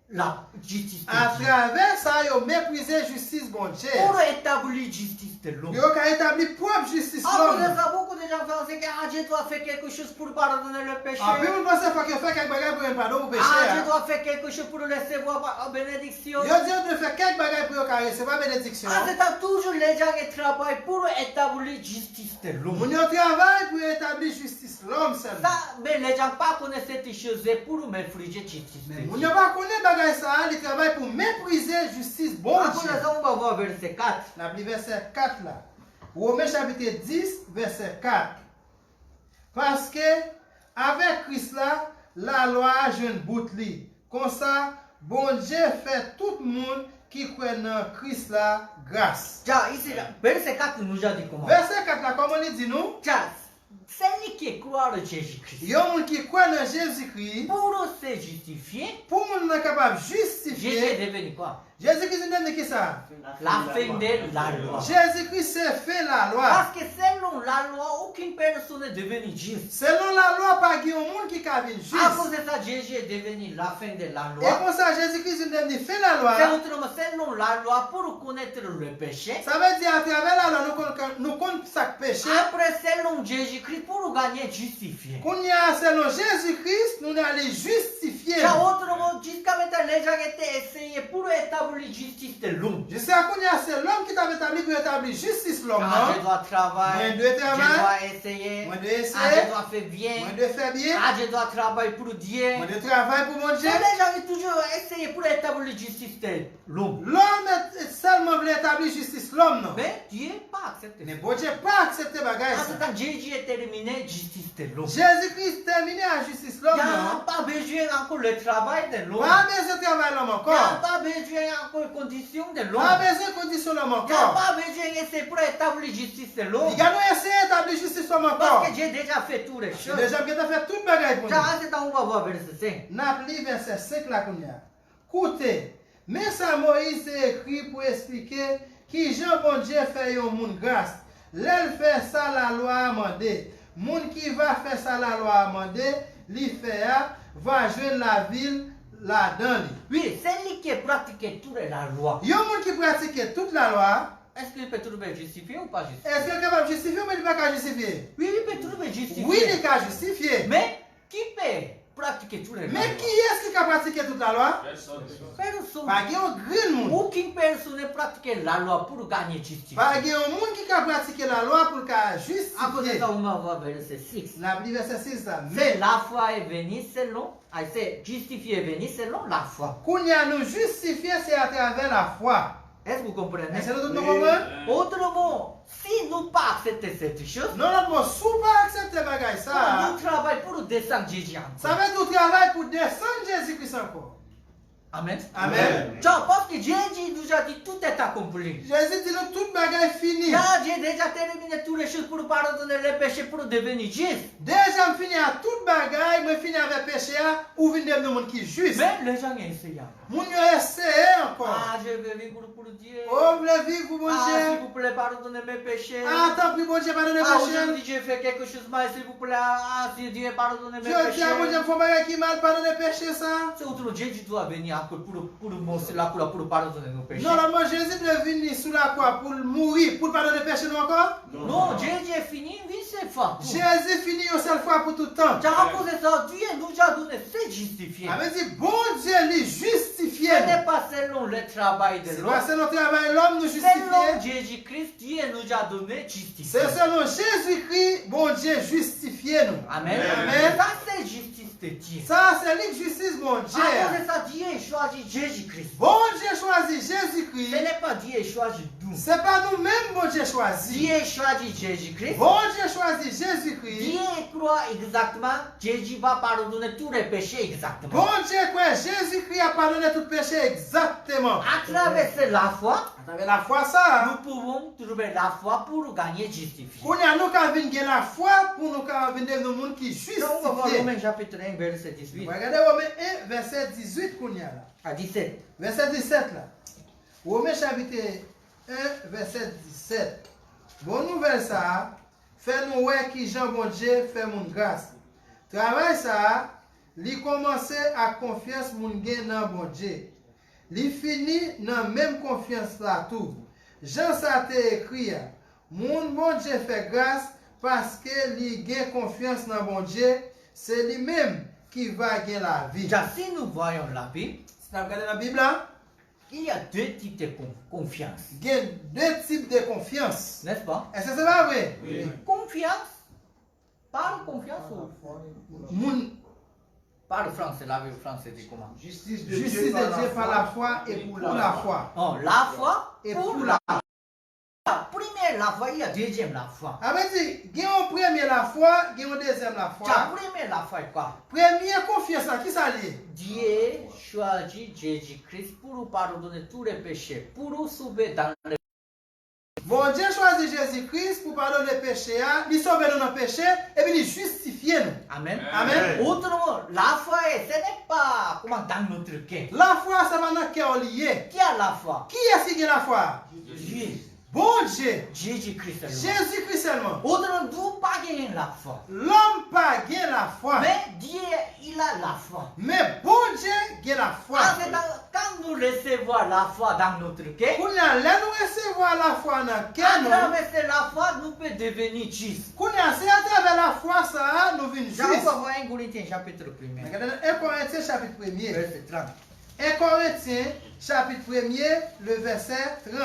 la justice de À Dieu. travers ça, ils ont méprisé justice bon Dieu. Pour établir justice de l'homme. Ils ont établi propre justice Après l'homme. ça, beaucoup de gens pensent que je dois faire quelque chose pour pardonner le péché. Après, vous pensez qu'il faut faire quelque bagages pour un pardon pour péché. Ah, je dois faire quelque chose pour recevoir la bénédiction. Ils ont dit de faire quelque bagages pour recevoir la bénédiction. Ah, c'est toujours les gens qui travaillent pour établir justice de l'homme. Mon travail pour établir justice l'homme seulement. Ça, mais les gens ne connaissent pas cette chose pour mépriser justice de Mon Dieu. ne pas connaître bagages ça, ils travaillent pour mépriser justice bon Après Dieu. ça, on va voir verset 4. La Bible verset 4 là. Romains chapitre 10 verset 4. Parce que avec Christ là, la loi a jeune bout li. Comme ça, bon Dieu fait tout le monde qui croit dans Christ là grâce. 자, 이제 verset 4 nous a dit comment? Verset 4 là, comment il dit nous? 자, celui qui croit en Jésus-Christ, Il y a un monde qui croit dans Jésus-Christ, pour se justifier, pour monde est capable de Jésus justifier. est devenu quoi? Jésus-Christ est devenu qui ça? La fin de la loi. Jésus-Christ s'est fait la loi. Parce que selon la loi, aucune personne n'est devenue juste. Selon la loi, pas qu'il y a un monde qui a vu À cause juste. de ça, Jésus est devenu la fin de la Et loi. comme ça, Jésus-Christ est devenu fait la C'est loi. autrement, selon la loi, pour connaître le péché. Ça veut dire à travers la loi, nous comptons chaque péché. Après, selon Jésus-Christ, pour gagner justifié. Qu'on y a selon Jésus-Christ, nous allons justifier. 자, autrement, jusqu'à maintenant, les gens étaient essayés pour établir justice de l'homme. Je sais qu'on y a c'est l'homme qui t'a établi pour établir justice l'homme. Ah, je Non? dois travailler, Moi, je dois je travailler. dois essayer, Moi, je dois ah, essayer. je dois faire bien, Moi, de faire bien. ah, je dois travailler pour Dieu. Moi, de travailler pour mon Dieu. Mais les gens ont toujours essayé pour établir justice de l'homme. L'homme est seulement voulu établir justice l'homme, non? Mais Dieu n'a pas accepté. Mais bon Dieu pas accepté bagaille En ce ça. temps, Jésus est terminé justice de l'homme. Jésus-Christ terminé à justice Il l'homme, n'y a non? pas besoin encore le travail de l'homme. Pas besoin de travailler l'homme Il n'y a encore. pas besoin encore de conditions de l'homme. Pas besoin de condition l'homme Il n'y a encore. pas besoin d'essayer pour établir justice de l'homme. Il y a nous essayer d'établir justice l'homme encore. Parce que j'ai déjà fait toutes les choses. Déjà que tu as fait toute bagaille pour nous. Car en ce temps, on va voir verset 5. N'a pris verset 5 là qu'on y a. Écoutez, mais ça Moïse est écrit pour expliquer qui Jean bon Dieu fait un monde grâce. L'elle fait ça la loi a mandé. Monde qui va faire ça la loi a mandé, l'y fait va jouer la ville là-dedans. Oui, c'est lui qui pratique toute la loi. Il y a un monde qui pratique toute la loi. Est-ce qu'il peut trouver justifié ou pas justifié? Est-ce qu'il est capable de justifier ou il ne peut pas justifier? Oui, il peut trouver justifié. Oui, il est justifier. Mais qui peut pratiquer toute la loi? Mais qui est-ce qui a pratiqué toute la loi? Personne. Pas qu'il y a un grand monde. Aucune personne ne pratique la loi pour gagner justice. Pas qu'il y a un monde qui a pratiqué la loi pour qu'à À cause de justifier. ça, on va voir verset 6. La Bible verset 6 là. C'est Mais la foi est venue selon, c'est justifié est venu selon la foi. qu'on y a nous justifié, c'est à travers la foi. Est-ce que vous comprenez? Est-ce que nous comprenons? Autrement, si nous pas accepter cette chose, Non, non, si vous pas accepter bagaille ça, nous travaillons pour descendre Jésus. ça veut dire que nous travaillons pour descendre Jésus-Christ encore. Amen. Amen. Tiens, parce que Jésus nous a dit tout est accompli. Jésus dit nous toute bagaille finie. Là, j'ai déjà terminé toutes les choses pour pardonner les péchés, pour devenir juste. Déjà, je finis à toute bagaille, je finis avec péché, ou venir de monde qui est juste. Mais les gens essayent. Mon Dieu essaie encore. Ah, je veux vivre pour Dieu. Oh, vous voulez vivre pour mon Ah, s'il Dieu. vous plaît, pardonnez mes péchés. Ah, tant pis, bon Dieu, pardonnez Ah, mes péchés. aujourd'hui, j'ai fait quelque chose de mal, s'il vous plaît. Ah, si Dieu pardonnez mes Je dis à mon Dieu, péchés. faut bagaille qui mal, pardonnez péché ça. C'est autre, Jésus doit venir encore pour montrer la couleur, pour pardonner nos péchés. Normalement, Jésus doit venir sous la croix pour mourir, pour pardonner péché nous encore. Non, Jésus est fini, oui, c'est fort. Jésus finit une seule fois pour tout le temps. Car à cause de ça, Dieu nous a donné, c'est justifié. Ça veut dire, bon Dieu, lui justifié. Ce n'est pas selon le travail de C'est l'homme. pas selon le travail l'homme nous Selon justifié. Jésus-Christ, Dieu nous a donné justice. C'est selon Jésus-Christ, bon Dieu, justifié nous. Amen. Amen. Ça, c'est justice de Dieu. Ça, c'est lui justice, bon À cause Dieu. de ça, Dieu a choisi Jésus-Christ. Bon Dieu choisit Ce Jésus-Christ. n'est pas Dieu qui a choisi nous. C'est pas nous-mêmes, bon Dieu choisit. Dieu a choisi Jésus-Christ. Bon Dieu choisit Jésus-Christ. Dieu croit exactement, Jésus va pardonner tous les péchés exactement. Bon Dieu croit Jésus-Christ a pardonné tout péché exactement. À travers la foi, À travers la foi, ça. nous pouvons trouver la foi pour gagner justifié. Qu'on a nous qui venir la foi pour nous qui venir dans le monde qui est Donc, on va voir justifié. Romains chapitre 1, verset 18 Regardez Romains 1, verset 18 qu'on y a là. à 17. Verset 17 là. Romains chapitre 1, verset 17. Bonne nouvelle ça. Fait nous ouais qui Jean bon Dieu fait mon grâce. Travail ça. Li commence à confiance moun gen dans bon Dieu. Li fini dans même confiance là tout. Jean ça te écrit. Moun bon Dieu fait grâce parce que li gen confiance dans bon Dieu. C'est lui-même qui va gagner la vie. Déjà, si nous voyons la Bible, Si vous regardez la Bible là, il y a deux types de confiance. il y a deux types de confiance. N'est-ce pas? Est-ce que c'est pas vrai? Oui. Confiance, par confiance ou Moun, par le français, la Bible française dit comment? Justice de justice Dieu de Dieu par la foi et pour la foi. Oh, la foi Et pour pour la foi. Première premier la foi, il y a deuxième la foi. Avec dit, il y a un premier la foi, il y a un deuxième la foi. 자, premier la foi est quoi? Première confiance, qui ça lié? Dieu choisit Jésus-Christ pour nous pardonner tous les péchés, pour nous sauver dans le... Bon Dieu choisit Jésus-Christ pour pardonner les péchés, il sauve nous dans le péché et puis il justifie nous. Amen. Amen. Autrement, la foi, ce n'est pas comment dans notre cœur. La foi, c'est pas dans le cœur lié. Qui a la foi? Qui est-ce qui a la foi? Dieu. Bon Dieu. Jésus-Christ seulement. Jésus-Christ seulement. Autrement, nous pas gagner la foi. L'homme pas gagne la foi. Mais Dieu, il a la foi. Mais bon Dieu gagne la foi. Quand nous recevons la foi dans notre cœur, Quand nous recevons la foi dans le cœur, à travers la foi, nous pouvons devenir justes. quand c'est à travers la foi, ça, nous venons J'envoie justes. voir 1 Corinthiens chapitre 1er, 1 Corinthiens chapitre 1er. verset 30. 1 Corinthiens chapitre 1er, le verset 30.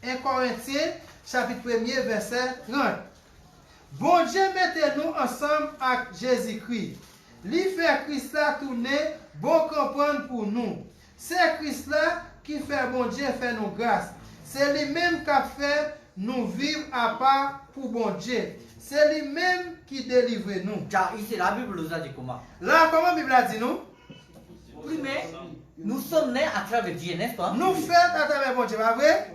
1 Corinthiens chapitre 1er, verset 30. Bon Dieu, mettez-nous ensemble avec Jésus-Christ. Lui fait Christ là tourner, bon comprendre pour nous. C'est Christ là qui fait bon Dieu faire nos grâces. C'est lui-même qui a fait nous vivre à part pour bon Dieu. C'est lui-même qui délivre nous. 자, ici la Bible nous a dit comment? Là, comment la Bible a dit nous? Premier, nous sommes nés à travers Dieu, n'est-ce pas? Nous faisons à travers bon Dieu, pas vrai?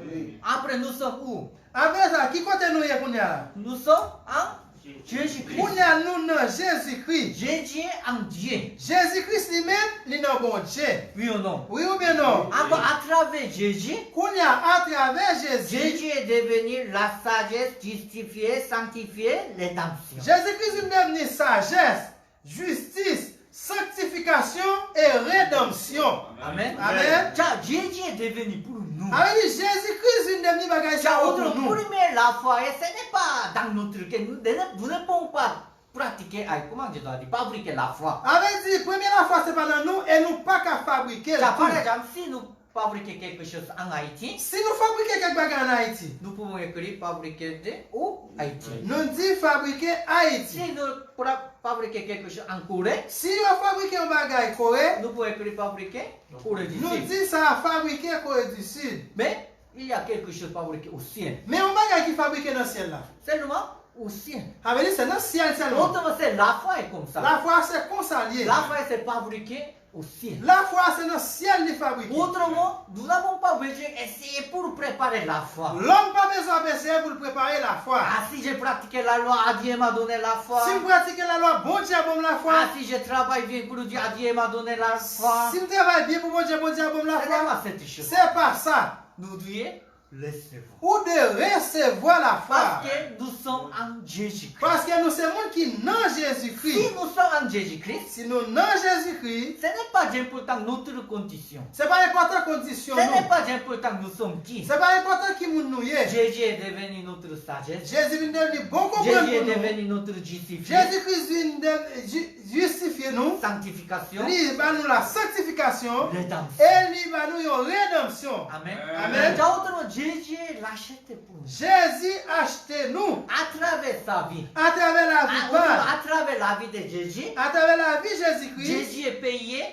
Après, nous sommes où? Après ça, qui côté nous y est qu'on y a? Nous sommes en Jésus-Christ. On y a nous dans Jésus-Christ. Jésus en Dieu. Jésus-Christ lui-même, il est dans bon Dieu. Oui ou non? Oui ou bien non? Encore à travers Jésus, Qu'on y a à travers Jésus. Jésus est devenu la sagesse, justifiée, sanctifiée, rédemption. Jésus-Christ est devenu sagesse, justice, sanctification et rédemption. Amen. Amen. 자, Jésus est devenu pour nous. Avec Jésus-Christ est devenu bagage 자, pour autre nous. premier la foi, et ce n'est pas dans notre cœur. Nous ne pouvons pas pratiquer, comment je dois dire, fabriquer la foi. Avec dit, première fois, c'est pas dans nous et nous pas qu'à fabriquer. 자, par tout. exemple, si nous fabriquons quelque chose en Haïti, Si nous fabriquons quelque chose en Haïti, nous pouvons écrire fabriquer au Haïti. nous dit fabriquer Haïti. Si nous fabriquons quelque chose en Corée, Si nous fabriquons un bagage Corée, nous pouvons écrire fabriquer Corée du nous Sud. dit ça a fabriqué Corée du Sud. Mais il y a quelque chose fabriqué au ciel. Mais un bagage qui est fabriqué dans le ciel là. Seulement au ciel. Ça veut dire c'est dans le ciel seulement. Autrement, c'est la foi est comme ça. La foi c'est consalié. La foi c'est fabriqué au ciel. La foi c'est dans le ciel qui est fabriqué. Autrement, nous n'avons pas besoin d'essayer pour préparer la foi. L'homme pas besoin d'essayer pour préparer la foi. Ah, si j'ai pratiqué la loi, Dieu m'a donné la foi. Si vous pratiquez la loi, bon Dieu bon la foi. Ah, si je travaille bien pour Dieu, Dieu m'a donné la foi. Si vous travaillez bien pour bon Dieu bon la Ce n'est foi. pas cette chose. C'est pas ça. Nous devons recevoir. Ou de recevoir la foi. Parce que nous sommes en Jésus-Christ. Parce que nous sommes monde qui dans Si Jésus-Christ. nous sommes en Jésus-Christ, Si nous dans Jésus-Christ, ce n'est pas important notre condition. c'est pas important condition Ce n'est nous. pas important nous sommes qui. C'est pas important qui nous y est. Jésus est devenu notre sagesse. Jésus vient de bon comprendre Jésus est pour nous. devenu notre justifié. Jésus-Christ vient de justifier nous. Sanctification. Il va nous la sanctification. Rédemption. Et il va nous une rédemption. Amen. Amen. 자, autrement, Jésus l'acheté pour nous. Jésus a acheté nous À travers sa vie. à travers la vie. À travers la vie de Jésus, À travers la vie de Jésus-Christ. Jésus est payé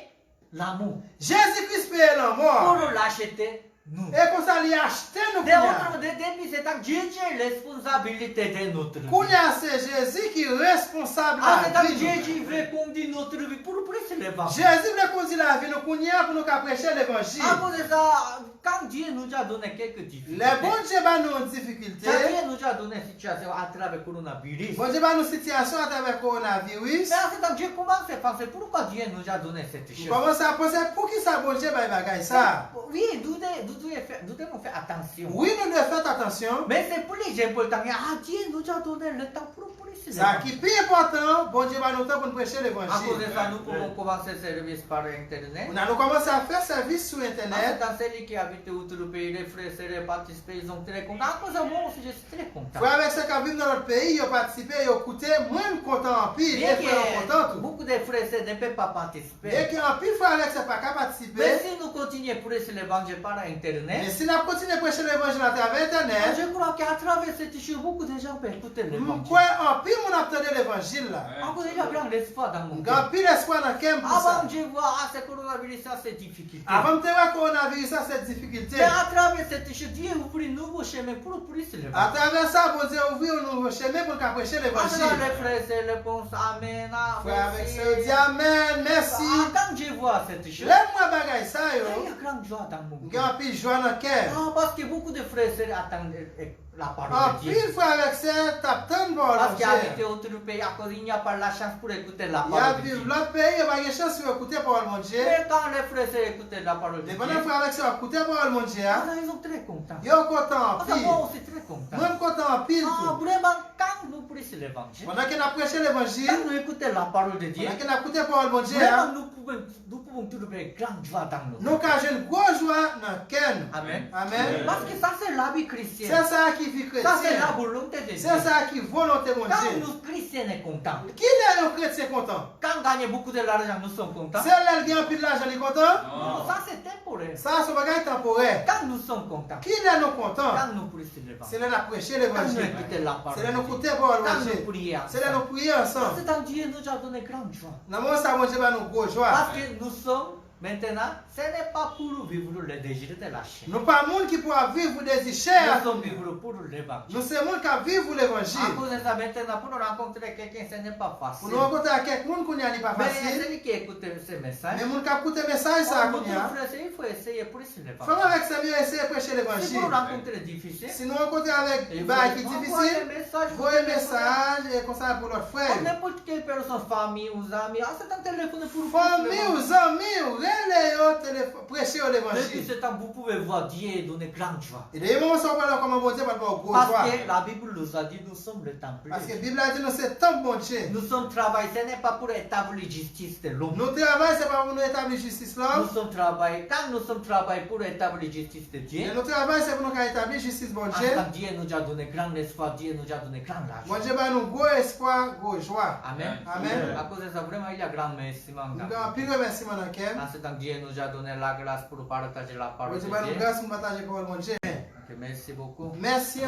l'amour Jésus-Christ paye la pour mort. l'acheter nous. Et comme ça, il a acheté nous. Autrement, depuis ce temps, Jésus est responsabilité de notre vie. Kounya, c'est Jésus qui est responsable À ce de la temps, vie. Jésus veut conduire notre vie pour prêcher l'évangile. Jésus veut conduire la vie, nous Kounya pour nous prêcher l'évangile. À cause de ça, quand Dieu nous a donné quelques difficultés, Les bons Dieu va nous difficultés. Dieu nous a donné une situation à travers le coronavirus. Bon Dieu va nous situation à travers le coronavirus. Mais à ce temps, Dieu commence à penser pourquoi Dieu nous a donné cette chose. Comment ça penser pour qui ça bon Dieu va bagaille ça? Oui, nous devons faire attention. Oui, nous devons faire attention. Mais c'est plus important. Ah, Dieu nous a donné le temps pour prêcher Ça qui l'évangile. est plus important, bon Dieu va nous temps pour nous prêcher À cause l'évangile. de ça, nous pouvons commencer le service par Internet. On a nous commencé à faire service sur À ce internet. temps, celui qui habite outre le pays, les frères et sœurs participent, ils sont très contents. À cause de moi aussi, je suis très content. Frère avec ceux qui vivent dans notre pays, ils ont participé, ils ont écouté, moi je suis content en pile, Bien les frères sont contents que tout. beaucoup de frères et sœurs ne peuvent pas participer. Et qu'en pile frère avec ceux qui pas qu'à Mais participer, si nous continuons pour prêcher l'évangile par Mais Internet, si nous continuons à prêcher l'évangile à travers Internet, je crois qu'à travers cette issue, beaucoup de gens peuvent écouter l'évangile. pourquoi en pile mon attendait l'évangile là? Encore il y a grand espoir dans mon Il y cœur. a pile espoir dans quel pour ça. Avant, je vois, ce coronavirus, ça, c'est difficulté. Avant de voir coronavirus, ça c'est difficulté. Mais à travers cette issue, Dieu ouvre un nouveau chemin pour prêcher À l'évangile. travers ça, bon Dieu ouvrir un nouveau chemin pour qu'on prêcher Maintenant, l'évangile. les frères et les pensent, Amen, Frère avec merci. ça, dis Amen, merci. Quand je vois cette issue, Lève-moi bagaille ça il y yo. a grande joie dans mon Il y cœur. a un pile joie dans le cœur. Parce que beaucoup de frères et sœurs attendent la En parole de Dieu. pile frère avec ça, t'as tant de bon Parce Dieu. qu'habiter autre pays, à cause il n'y a pas la chance pour écouter la Il y a parole de vivre Dieu. l'autre pays, il n'y a pas de chance pour écouter parole mon Dieu. Mais quand les frères et sœurs écoutent la parole de Mais Dieu, pendant frère avec ça, écouter parole mon Dieu. alors ils sont très contents. Ils sont contents en Parce que pile. moi aussi très content. Même content en pile. Vraiment, quand nous prêchons l'évangile, Pendant qu'on a prêché l'évangile, quand nous écoutons la parole de Dieu, pendant qu'on a écouté parole mon Dieu, vraiment nous pouvons trouver grande joie dans nos nous cœurs. avons une grosse joie dans le cœur. Amen. Amen. Parce que ça c'est la vie chrétienne. C'est ça qui vit Ça c'est la chrétien. volonté de Dieu. C'est ça qui volonté mon Quand Dieu. nous chrétiens sommes contents, Qui est le chrétien content? quand on gagne beaucoup de l'argent, nous sommes contents. C'est là qui a un peu de l'argent, il est content? Non, ça c'est temporaire. Ça, c'est un bagage temporaire. Quand nous sommes contents, Qui est nous content? quand nous prêchons l'évangile, C'est là qu'on a prêché quand nous l'évangile. écoutons la parole C'est de là nous Dieu, écouter parole quand mon nous Dieu. prions C'est là nous ensemble, prier ensemble. c'est un Dieu nous a donné grande joie. Dans mon ça, mon Dieu va nous grosse joie. Parce que nous sommes maintenant, ce n'est pas pour vivre les désirs de la chair. Nous pas monde qui pourra vivre des Nous chers. sommes vivre pour l'évangile. Nous sommes monde qui vivre À l'évangile. cause de ça, maintenant, pour nous rencontrer quelqu'un, ce n'est pas Pour facile. nous rencontrer avec quelqu'un qui n'est pas Mais facile. celui qui écoute ce message, Mais mon qui écoute le message, ça pour qu'on nous a. frères, il faut essayer pour l'évangile. Frère avec ça, mieux essayer de prêcher Si l'évangile. pour nous rencontrer difficile, Si nous rencontrons avec il des faut bails qui est envoyer difficile, un message, voyez un message et comme ça pour notre à frère. n'importe quelle personne, famille ou amis. Ah, c'est un téléphone pour Famille ou amis, relais, prêcher Depuis l'évangile. ce temps, vous pouvez voir Dieu donner grande joie. Et des moments où on parle comment bon Dieu va faire gros Parce joie. que la Bible nous a dit nous sommes le temple. Parce que la Bible a dit nous c'est tant bon Dieu. Nous sommes travail, ce n'est pas pour établir la justice de l'homme. Nous travaillons, c'est pas pour nous établir justice là. Nous sommes travail, quand nous sommes travail pour établir la justice de Dieu, Et nous travaillons, c'est pour nous établir justice bon Dieu. ensemble, Dieu nous a donné grand espoir, Dieu nous a donné grand Bon âge. Dieu va nous gros espoir, gros joie. Amen. Amen. À cause de ça, vraiment, il y a grand merci. Nous avons plus remerciement dans le cœur. Ensuite, Dieu nous a donné la grâce pour partager la Bon parole de Dieu va nous Dieu. grâce pour partager la parole bon Dieu. Ok, merci beaucoup. Merci.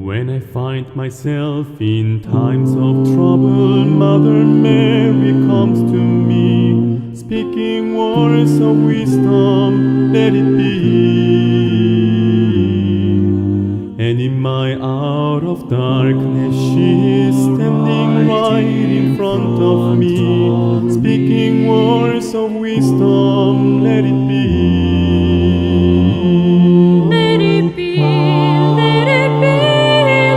When I find myself in times of trouble, Mother Mary comes to me, speaking words of wisdom, let it be. And in my hour of darkness, she is standing right in front of me, speaking words of wisdom, let it be. Let it be, let it be,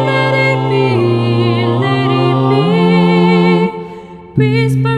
let it be, let it be. Whisper